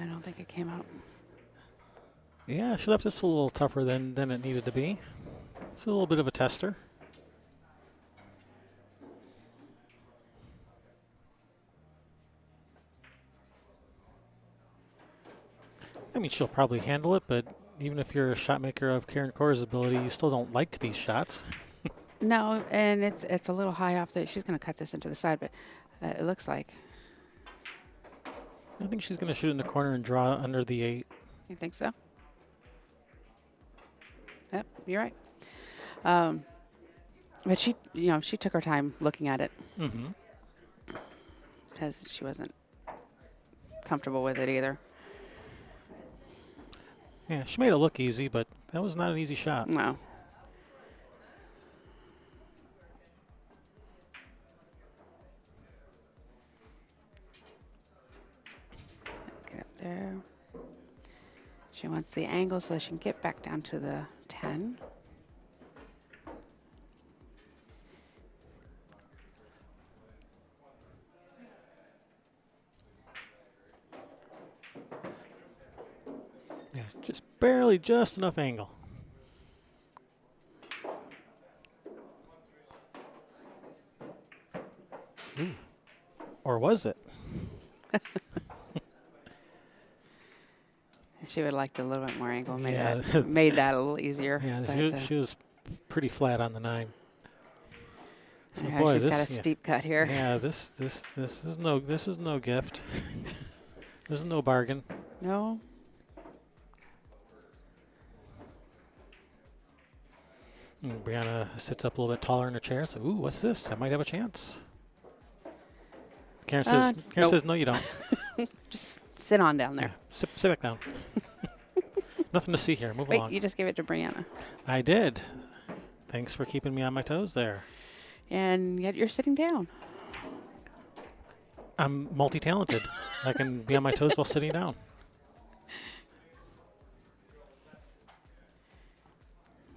I don't think it came out. Yeah, she left this a little tougher than it needed to be. It's a little bit of a tester. I mean, she'll probably handle it, but even if you're a shot maker of Karen Corr's ability, you still don't like these shots. No, and it's a little high off. She's going to cut this into the side, but it looks like. I think she's going to shoot in the corner and draw under the 8. You think so? Yep, you're right. But she took her time looking at it because she wasn't comfortable with it either. Yeah, she made it look easy, but that was not an easy shot. No. Get up there. She wants the angle so she can get back down to the 10. Yeah, just barely just enough angle. Ooh. Or was it? She would like a little bit more angle. Made, Yeah. made that a little easier. Yeah, but, she was pretty flat on the 9. So yeah, boy, she's this got a steep cut here. Yeah, this is no gift. This is no bargain. No. And Briana sits up a little bit taller in her chair. So, ooh, what's this? I might have a chance. Karen says, nope. no, you don't. Just sit on down there. Yeah, sit back down. Nothing to see here. Move Wait, along. you just gave it to Briana. I did. Thanks for keeping me on my toes there. And yet you're sitting down. I'm multi-talented. I can be on my toes while sitting down.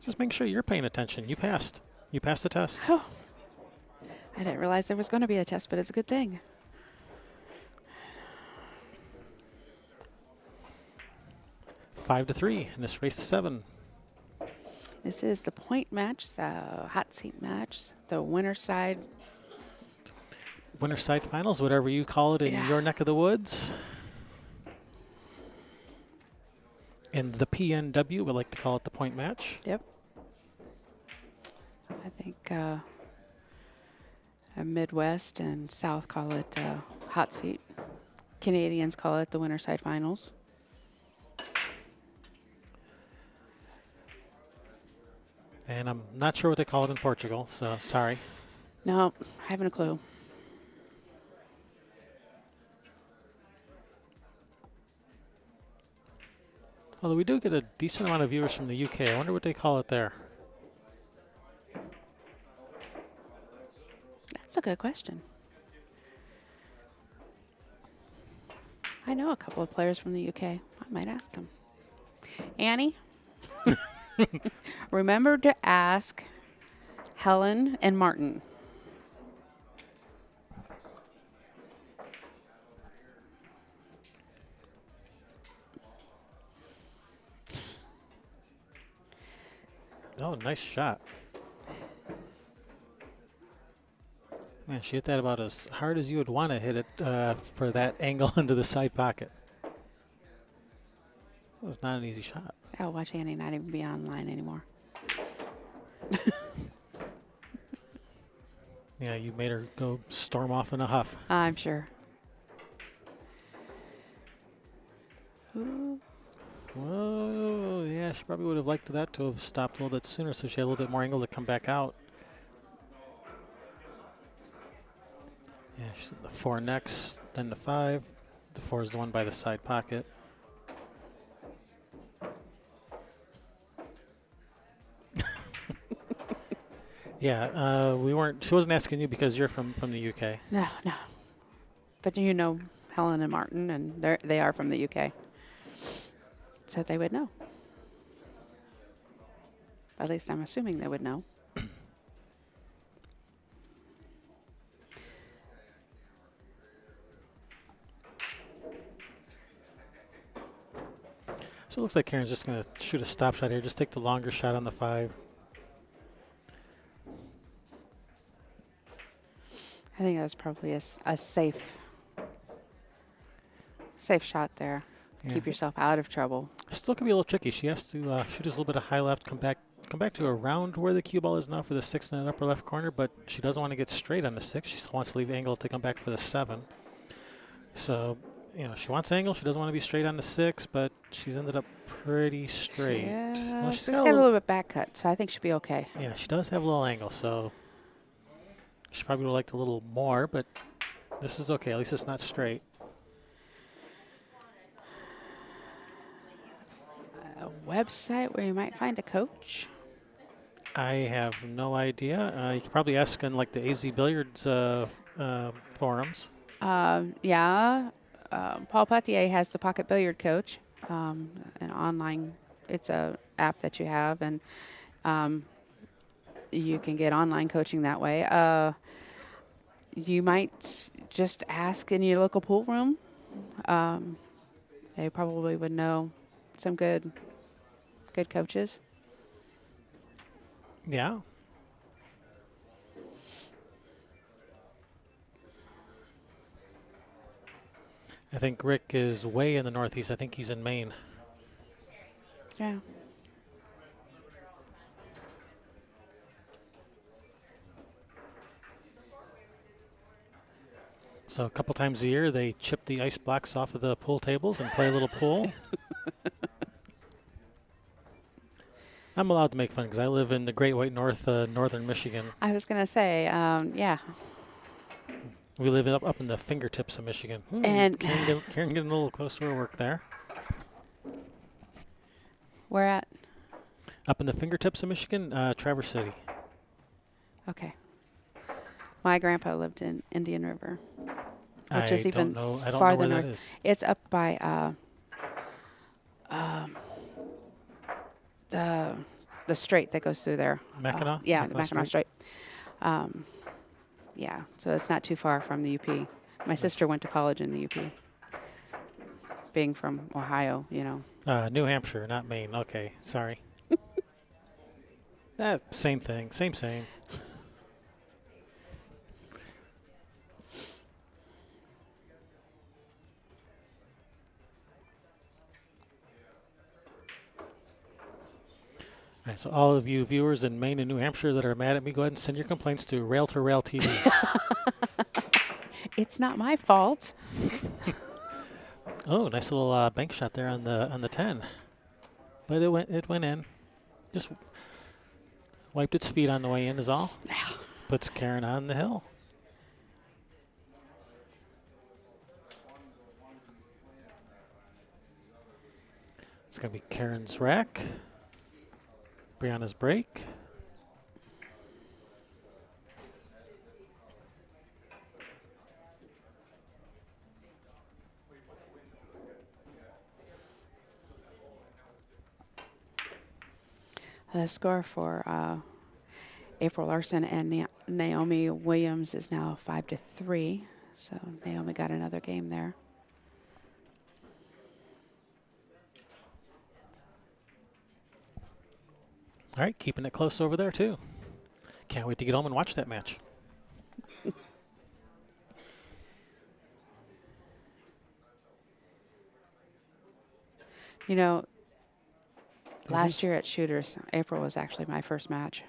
Just make sure you're paying attention. You passed. You passed the test. Oh. I didn't realize there was going to be a test, but it's a good thing. Five to 3 in this race to 7. This is the point match, the hot seat match, the winner side. Winter side finals, whatever you call it in Yeah. your neck of the woods. In the PNW, we like to call it the point match. Yep. I think Midwest and South call it Hotseat. Canadians call it the Winterside Finals. And I'm not sure what they call it in Portugal, so sorry. No, I haven't a clue. Although we do get a decent amount of viewers from the UK. I wonder what they call it there. That's a good question. I know a couple of players from the UK. I might ask them. Annie, remember to ask Helen and Martin. Oh, nice shot. Man, she hit that about as hard as you would want to hit it for that angle into the side pocket. It was not an easy shot. Oh, watch Annie not even be online anymore. Yeah, you made her go storm off in a huff. I'm sure. Ooh. Whoa, yeah, she probably would have liked that to have stopped a little bit sooner so she had a little bit more angle to come back out. Yeah, she's the 4 next, then the 5. The 4 is the one by the side pocket. Yeah, she wasn't asking you because you're from the UK. No. But you know Helen and Martin, and they are from the UK. So they would know. At least I'm assuming they would know. So it looks like Karen's just going to shoot a stop shot here. Just take the longer shot on the 5. I think that was probably a safe shot there. Yeah. Keep yourself out of trouble. Still can be a little tricky. She has to shoot us a little bit of high left, come back to around where the cue ball is now for the 6 in that upper left corner, but she doesn't want to get straight on the 6. She still wants to leave angle to come back for the 7. So, she wants angle. She doesn't want to be straight on the 6, but she's ended up pretty straight. Yeah, Well, she's got a little bit back cut, so I think she'll be okay. Yeah, she does have a little angle, so she probably would have liked a little more, but this is okay. At least it's not straight. A website where you might find a coach? I have no idea. You could probably ask on like the AZ Billiards forums. Yeah. Paul Patier has the Pocket Billiard Coach, an online. It's a app that you have, and you can get online coaching that way. You might just ask in your local pool room. They probably would know some good coaches. Yeah. I think Rick is way in the Northeast. I think he's in Maine. Yeah. So a couple times a year, they chip the ice blocks off of the pool tables and play a little pool. I'm allowed to make fun because I live in the Great White North, northern Michigan. I was going to say, yeah. We live up in the fingertips of Michigan. And Karen getting a little close to her work there. Where at? Up in the fingertips of Michigan, Traverse City. Okay. My grandpa lived in Indian River, which is even I don't know farther where north. that is. It's up by the strait that goes through there. Mackinac? Yeah, Mackinac the Mackinac Strait. Yeah, so it's not too far from the UP. My sister went to college in the UP. Being from Ohio, New Hampshire, not Maine. Okay, sorry. Same thing. Same. All right, so all of you viewers in Maine and New Hampshire that are mad at me, go ahead and send your complaints to Rail to Rail TV. It's not my fault. Oh, nice little bank shot there on the 10, but it went in. Just wiped its feet on the way in is all. Puts Karen on the hill. It's going to be Karen's rack, Brianna's break. The score for April Larson and Naomi Williams is now 5-3. So Naomi got another game there. All right, keeping it close over there, too. Can't wait to get home and watch that match. You know, last year at Shooters, April was actually my first match.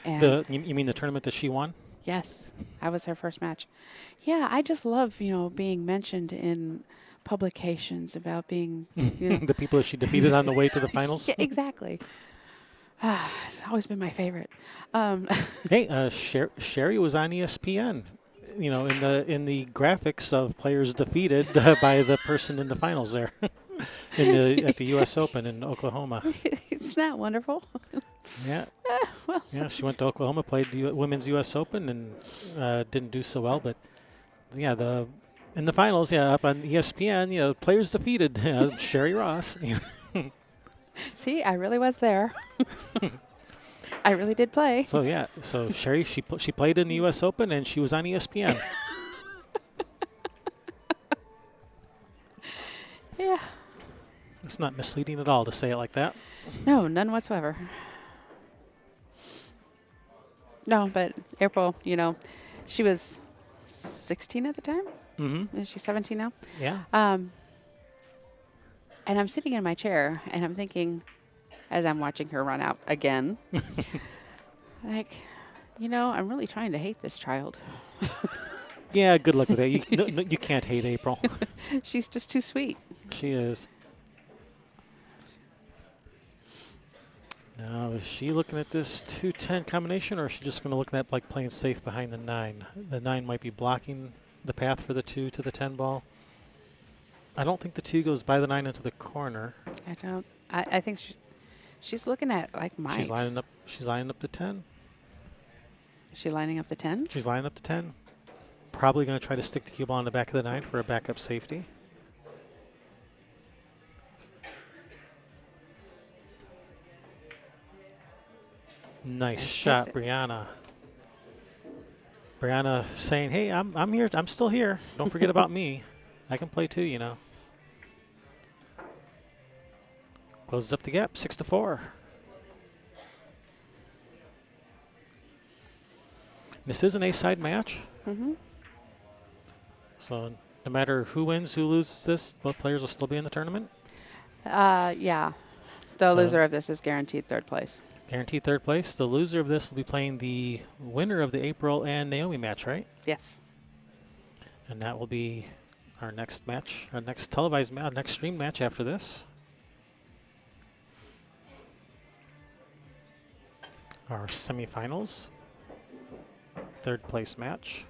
And You mean the tournament that she won? yes, that was her first match. Yeah, I just love, being mentioned in publications about being, The people that she defeated on the way to the finals? Yeah, exactly. It's always been my favorite. Hey, Sherry was on ESPN. In the graphics of players defeated by the person in the finals there, at the U.S. Open in Oklahoma. Isn't that wonderful? Yeah. Well, Yeah, she went to Oklahoma, played the Women's U.S. Open, and didn't do so well. But yeah, in the finals, up on ESPN, players defeated Sherry Ross. see, I really was there. I really did play. So Sherry, she played in the U.S. Open, and she was on ESPN. Yeah. It's not misleading at all to say it like that. No, none whatsoever. No, but April, she was 16 at the time. Mm-hmm. Is she 17 now? Yeah. And I'm sitting in my chair, and I'm thinking, as I'm watching her run out again, like, I'm really trying to hate this child. Yeah, good luck with that. You can't hate April. She's just too sweet. She is. Now, is she looking at this 2-10 combination, or is she just going to look at playing safe behind the 9? The 9 might be blocking the path for the 2 to the 10 ball. I don't think the 2 goes by the 9 into the corner. I don't. I think she's looking at might. She's lining up the 10. Is she lining up the 10? She's lining up the 10. Probably going to try to stick the cue ball on the back of the 9 for a backup safety. Nice shot, Briana. Briana saying, "Hey, I'm here. I'm still here. Don't forget about me. I can play too, Closes up the gap, 6-4. This is an A-side match. Mm-hmm. So no matter who wins, who loses this, both players will still be in the tournament? Yeah. The loser of this is guaranteed third place. Guaranteed third place. The loser of this will be playing the winner of the April and Naomi match, right? Yes. And that will be our next match, our next televised match, next stream match after this. Our semifinals. Third place match.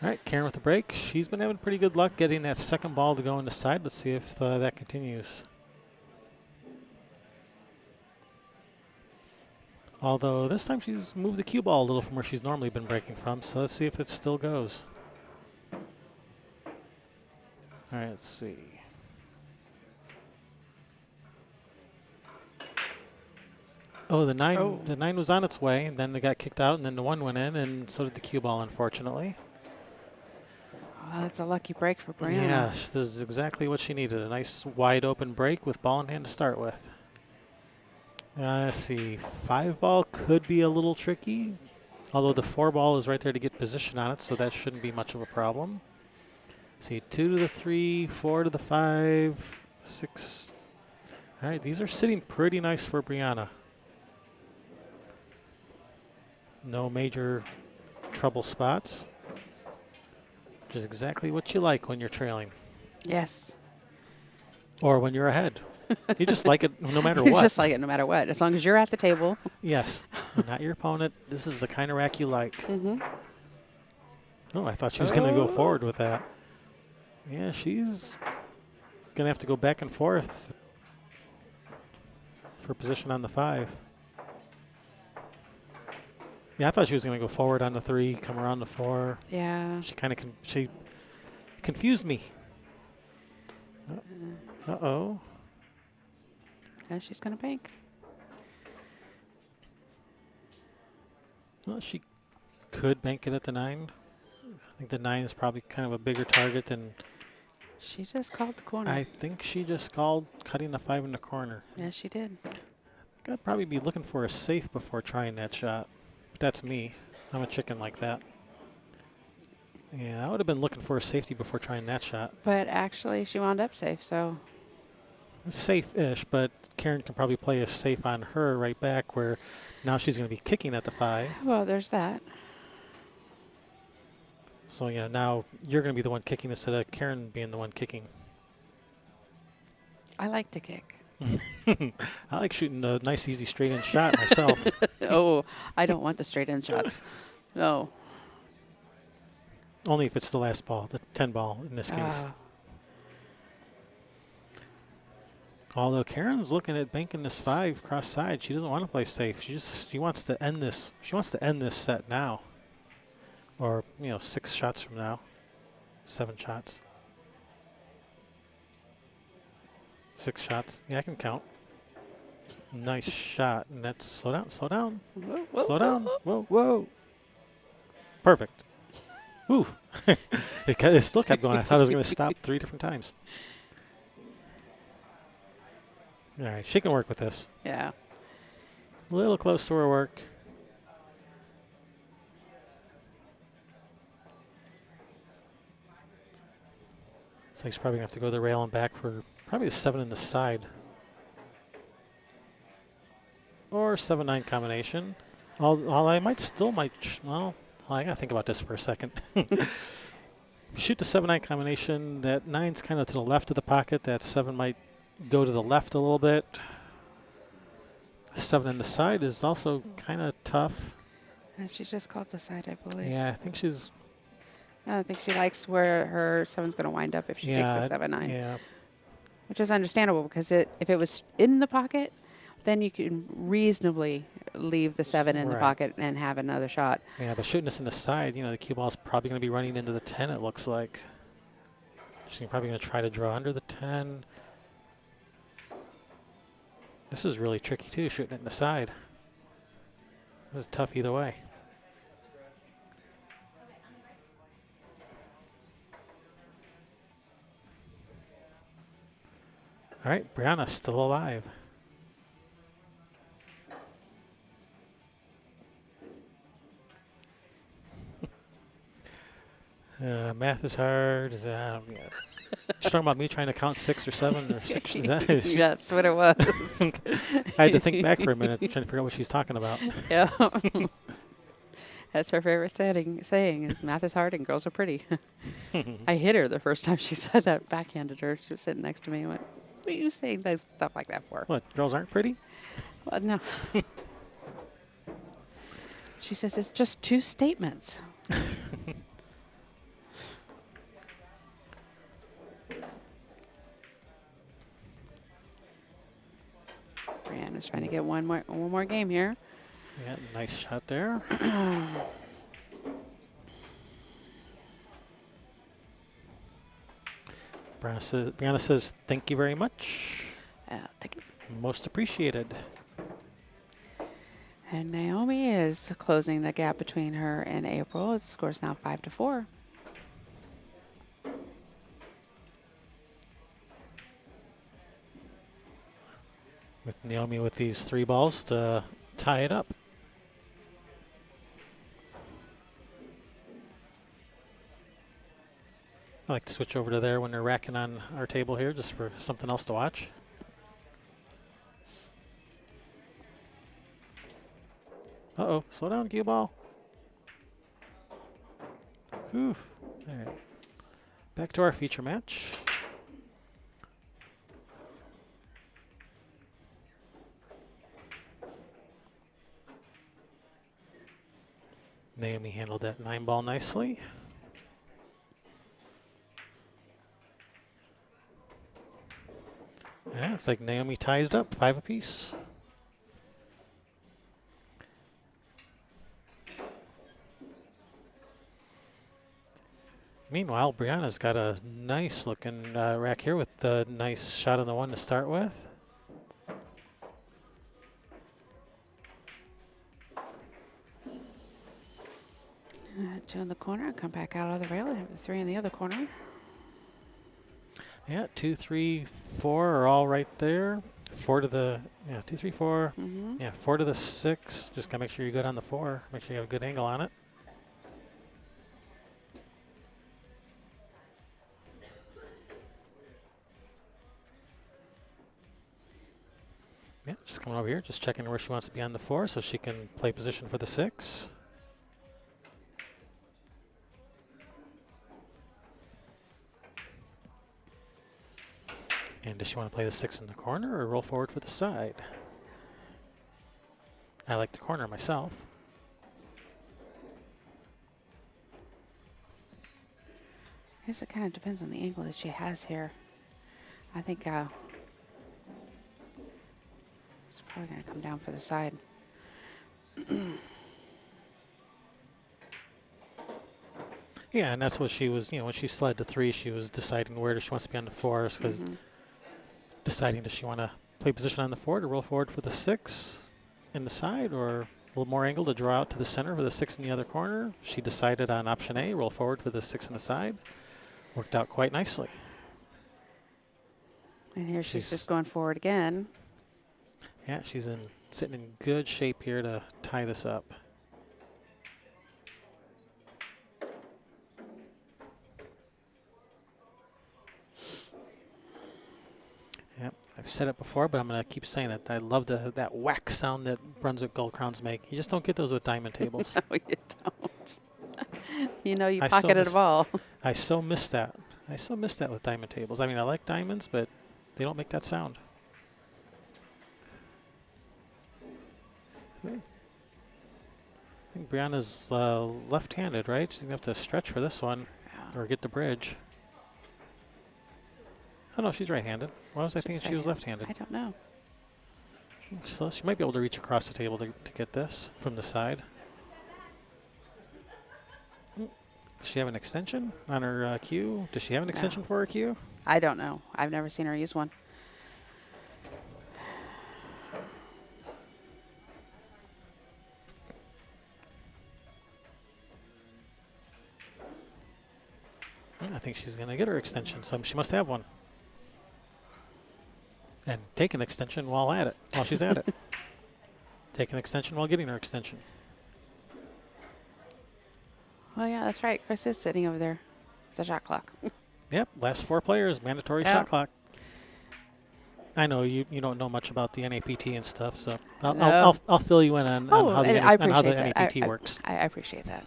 All right, Karen with the break. She's been having pretty good luck getting that second ball to go in the side. Let's see if that continues. Although this time she's moved the cue ball a little from where she's normally been breaking from, so let's see if it still goes. All right, let's see. Oh, the 9 was on its way, and then it got kicked out, and then the 1 went in, and so did the cue ball, unfortunately. Oh, that's a lucky break for Briana. Yeah, this is exactly what she needed. A nice wide open break with ball in hand to start with. Let's see. 5-ball could be a little tricky, although the 4-ball is right there to get position on it, so that shouldn't be much of a problem. See, 2 to the 3, 4 to the 5, 6. All right, these are sitting pretty nice for Briana. No major trouble spots. Which is exactly what you like when you're trailing. Yes. Or when you're ahead. You just like it no matter You what. just like it no matter what. As long as you're at the table. Yes. Not your opponent. This is the kind of rack you like. Mm-hmm. Oh, I thought she was going to go forward with that. Yeah, she's going to have to go back and forth for position on the 5. Yeah, I thought she was going to go forward on the 3, come around the 4. Yeah. She kind of she confused me. Uh-oh. And she's going to bank. Well, she could bank it at the 9. I think the 9 is probably kind of a bigger target than... She just called the corner. I think she just called cutting the 5 in the corner. Yes, she did. I'd probably be looking for a safe before trying that shot. But that's me. I'm a chicken like that. Yeah, I would have been looking for a safety before trying that shot. But actually, she wound up safe, so... It's safe-ish, but Karen can probably play a safe on her right back where now she's going to be kicking at the 5. Well, there's that. So, now you're going to be the one kicking instead of Karen being the one kicking. I like to kick. I like shooting a nice, easy, straight-in shot myself. Oh, I don't want the straight-in shots. No. Only if it's the last ball, the 10 ball in this case. Although Karen's looking at banking this 5 cross side, she doesn't want to play safe. She wants to end this. She wants to end this set now, or 6 shots from now, 7 shots, 6 shots. Yeah, I can count. Nice shot, and that's slow down, slow down, Whoa, whoa, slow down. whoa. Whoa, whoa. Perfect. Woo. It still kept going. I thought it was going to stop 3 different times. All right, she can work with this. Yeah. A little close to her work. Looks like she's probably going to have to go to the rail and back for probably a 7 in the side. Or 7-9 combination. Well, I well, I got to think about this for a second. If you shoot the 7-9 combination, that 9's kind of to the left of the pocket. That 7 might go to the left a little bit. 7 in the side is also kind of tough. And she just called the side, I believe. Yeah, I think she's... I don't think she likes where her 7's going to wind up if she takes the 7-9. Yeah. Which is understandable because if it was in the pocket, then you can reasonably leave the 7 in the Right. pocket and have another shot. Yeah, but shooting this in the side, the cue ball's probably going to be running into the 10, it looks like. She's probably going to try to draw under the 10. This is really tricky, too, shooting it in the side. This is tough either way. All right, Briana's still alive. Math is hard. Yeah. She's talking about me trying to count 6 or 7 or 6. That's what it was. I had to think back for a minute, trying to figure out what she's talking about. Yeah. That's her favorite saying is math is hard and girls are pretty. I hit her the first time she said that, backhanded her. She was sitting next to me and went, what are you saying stuff like that for? What, girls aren't pretty? Well, no. She says it's just 2 statements. Briana's trying to get one more game here. Yeah, nice shot there. Briana says, thank you very much. Thank you. Most appreciated. And Naomi is closing the gap between her and April. The score's now 5-4. With Naomi with these 3 balls to tie it up. I like to switch over to there when they're racking on our table here just for something else to watch. Uh-oh, slow down, cue ball. Oof. All right. Back to our feature match. Naomi handled that 9 ball nicely. Yeah, it's like Naomi ties it up, 5 apiece. Meanwhile, Briana's got a nice looking rack here with the nice shot on the 1 to start with. Two in the corner, come back out of the rail. Have the 3 in the other corner. Yeah, 2, 3, 4 are all right there. 4 to the, 2, 3, 4. Yeah, 4 to the 6. Just gotta make sure you're good on the 4. Make sure you have a good angle on it. Yeah, just coming over here, just checking where she wants to be on the 4 so she can play position for the 6. And does she want to play the 6 in the corner or roll forward for the side? I like the corner myself. I guess it kind of depends on the angle that she has here. I think she's probably going to come down for the side. Yeah, and that's what she was, when she slid to 3, she was deciding where she wants to be on the 4s, because deciding does she want to play position on the 4 to roll forward for the 6 in the side, or a little more angle to draw out to the center for the 6 in the other corner. She decided on option A, roll forward for the 6 in the side. Worked out quite nicely. And here she's just going forward again. Yeah, she's sitting in good shape here to tie this up. Yep, I've said it before, but I'm going to keep saying it. I love that whack sound that Brunswick Gold Crowns make. You just don't get those with diamond tables. No, you don't. You know you pocketed a ball. I so miss that. I so miss that with diamond tables. I mean, I like diamonds, but they don't make that sound. I think Briana's left-handed, right? She's going to have to stretch for this one or get the bridge. Oh, no, she's right-handed. Why was I thinking she was left-handed? I don't know. So she might be able to reach across the table to get this from the side. Does she have an extension on her cue? Does she have an extension for her cue? I don't know. I've never seen her use one. I think she's going to get her extension, so she must have one. And take an extension while she's at it. Take an extension while getting her extension. Oh, yeah, that's right. Chris is sitting over there. It's a shot clock. Yep, last 4 players, mandatory shot clock. I know you don't know much about the NAPT and stuff, so I'll fill you in on how the NAPT works. I appreciate that.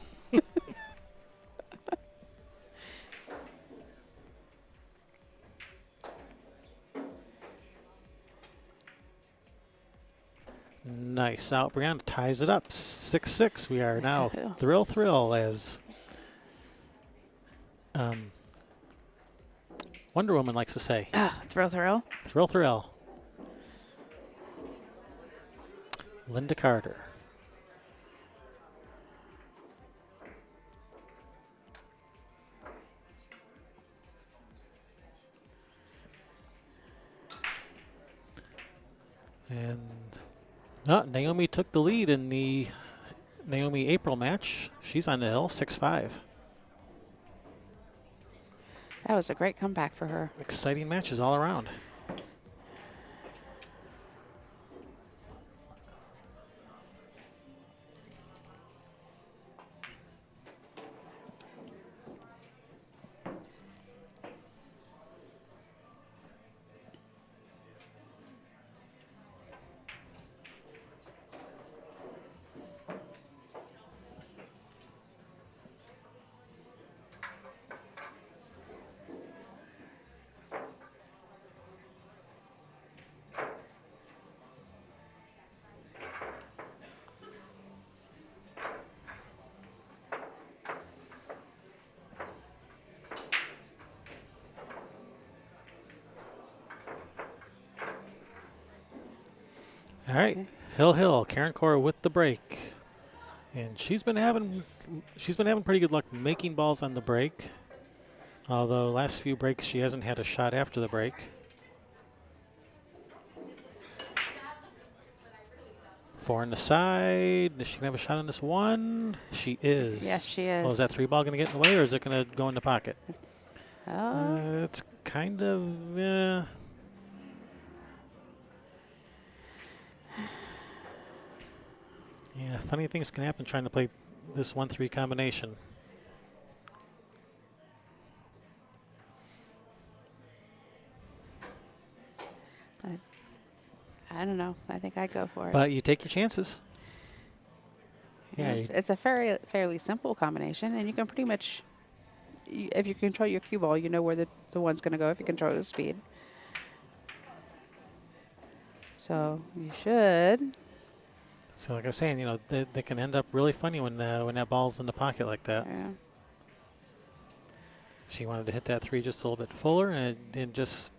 Nice out. Briana ties it up. 6-6. We are now thrill as Wonder Woman likes to say. Thrill. Thrill. Linda Carter. And Naomi took the lead in the Naomi-April match. She's on the hill, 6-5. That was a great comeback for her. Exciting matches all around. All right, Hill, Karen Corr with the break, and she's been having pretty good luck making balls on the break. Although last few breaks she hasn't had a shot after the break. Four on the side. Is she gonna have a shot on this one? She is. Yes, she is. Well, is that 3 ball gonna get in the way, or is it gonna go in the pocket? Oh. It's kind of. Yeah, funny things can happen trying to play this 1-3 combination. I don't know. I think I'd go for it. But you take your chances. Yeah, Yeah, it's a fairly simple combination, and you can pretty much, if you control your cue ball, you know where the one's going to go if you control the speed. So you should. So like I was saying, you know, they can end up really funny when that ball's in the pocket like that. Yeah. She wanted to hit that 3 just a little bit fuller, and it just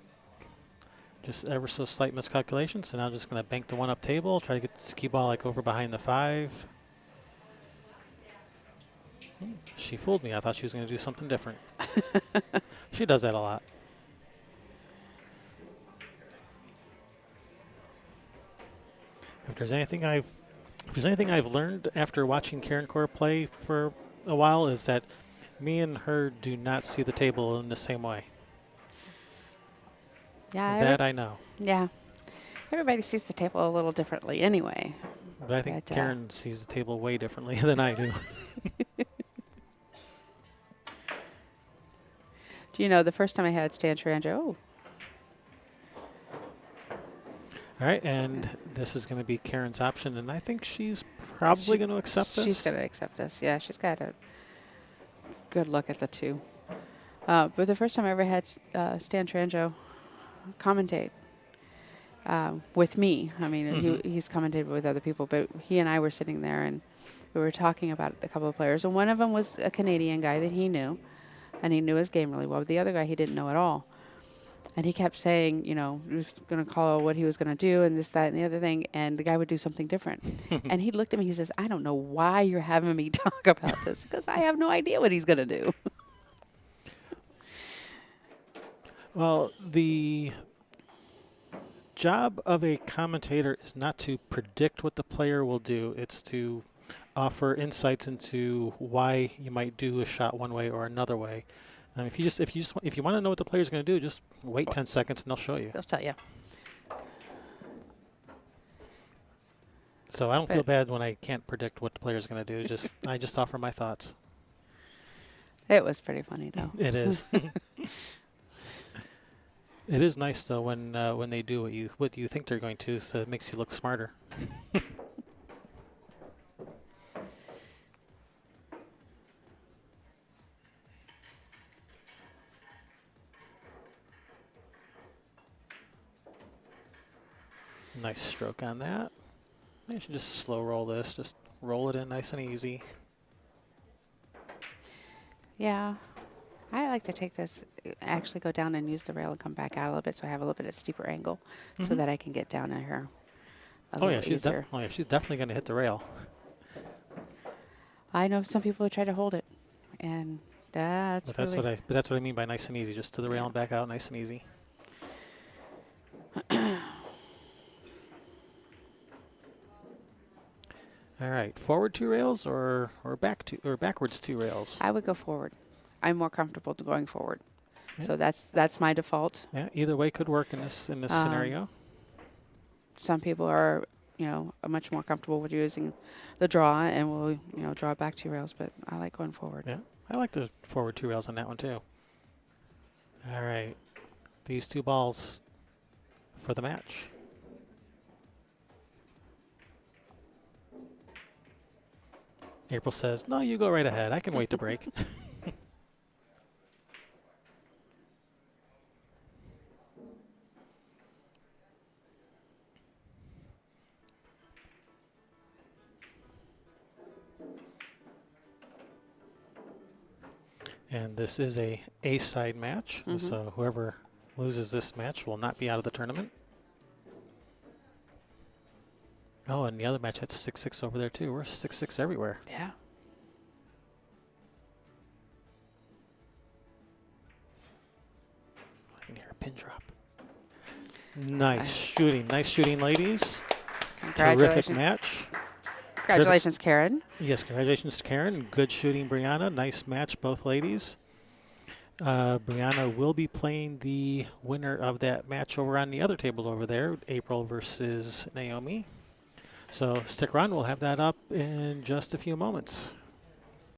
ever so slight miscalculations. So now just going to bank the 1 up table, try to get the cue ball like over behind the 5. She fooled me. I thought she was going to do something different. She does that a lot. If there's anything I've learned after watching Karen Corr play for a while, is that me and her do not see the table in the same way. Yeah. That I know. Yeah. Everybody sees the table a little differently anyway. But I think Karen sees the table way differently than I do. Do you know the first time I had Stan Taranjo? All right, and this is going to be Karen's option, and I think she's probably going to accept this. She's going to accept this. Yeah, she's got a good look at the 2. But the first time I ever had Stan Taranjo commentate with me, I mean, he's commentated with other people, but he and I were sitting there, and we were talking about a couple of players, and one of them was a Canadian guy that he knew, and he knew his game really well. But the other guy he didn't know at all. And he kept saying, you know, he was going to call what he was going to do and this, that, and the other thing. And the guy would do something different. And he looked at me, he says, I don't know why you're having me talk about this, because I have no idea what he's going to do. Well, the job of a commentator is not to predict what the player will do. It's to offer insights into why you might do a shot one way or another way. If you want to know what the player's going to do, just wait 10 seconds and they'll show you. They'll tell you. So I don't feel bad when I can't predict what the player's going to do. I just offer my thoughts. It was pretty funny, though. It is. It is nice though when they do what you think they're going to, so it makes you look smarter. Nice stroke on that. You should just slow roll this. Just roll it in nice and easy. Yeah. I like to take this, actually go down and use the rail and come back out a little bit, so I have a little bit of steeper angle so that I can get down at her a little easier. She's definitely going to hit the rail. I know some people who try to hold it, and that's what I mean by nice and easy. Just to the rail and back out, nice and easy. All right, forward 2 rails or backwards 2 rails. I would go forward. I'm more comfortable going forward, so that's my default. Yeah, either way could work in this scenario. Some people are, much more comfortable with using the draw and will, draw back 2 rails, but I like going forward. Yeah, I like the forward 2 rails on that one too. All right, these 2 balls for the match. April says, no, you go right ahead. I can wait to break. And this is a A-side match, so whoever loses this match will not be out of the tournament. Oh, and the other match had 6-6 over there too. We're 6-6 everywhere. Yeah. I can hear a pin drop. Nice shooting, ladies. Terrific match. Congratulations, Karen. Yes, congratulations to Karen. Good shooting, Briana. Nice match, both ladies. Briana will be playing the winner of that match over on the other table over there, April versus Naomi. So stick around. We'll have that up in just a few moments.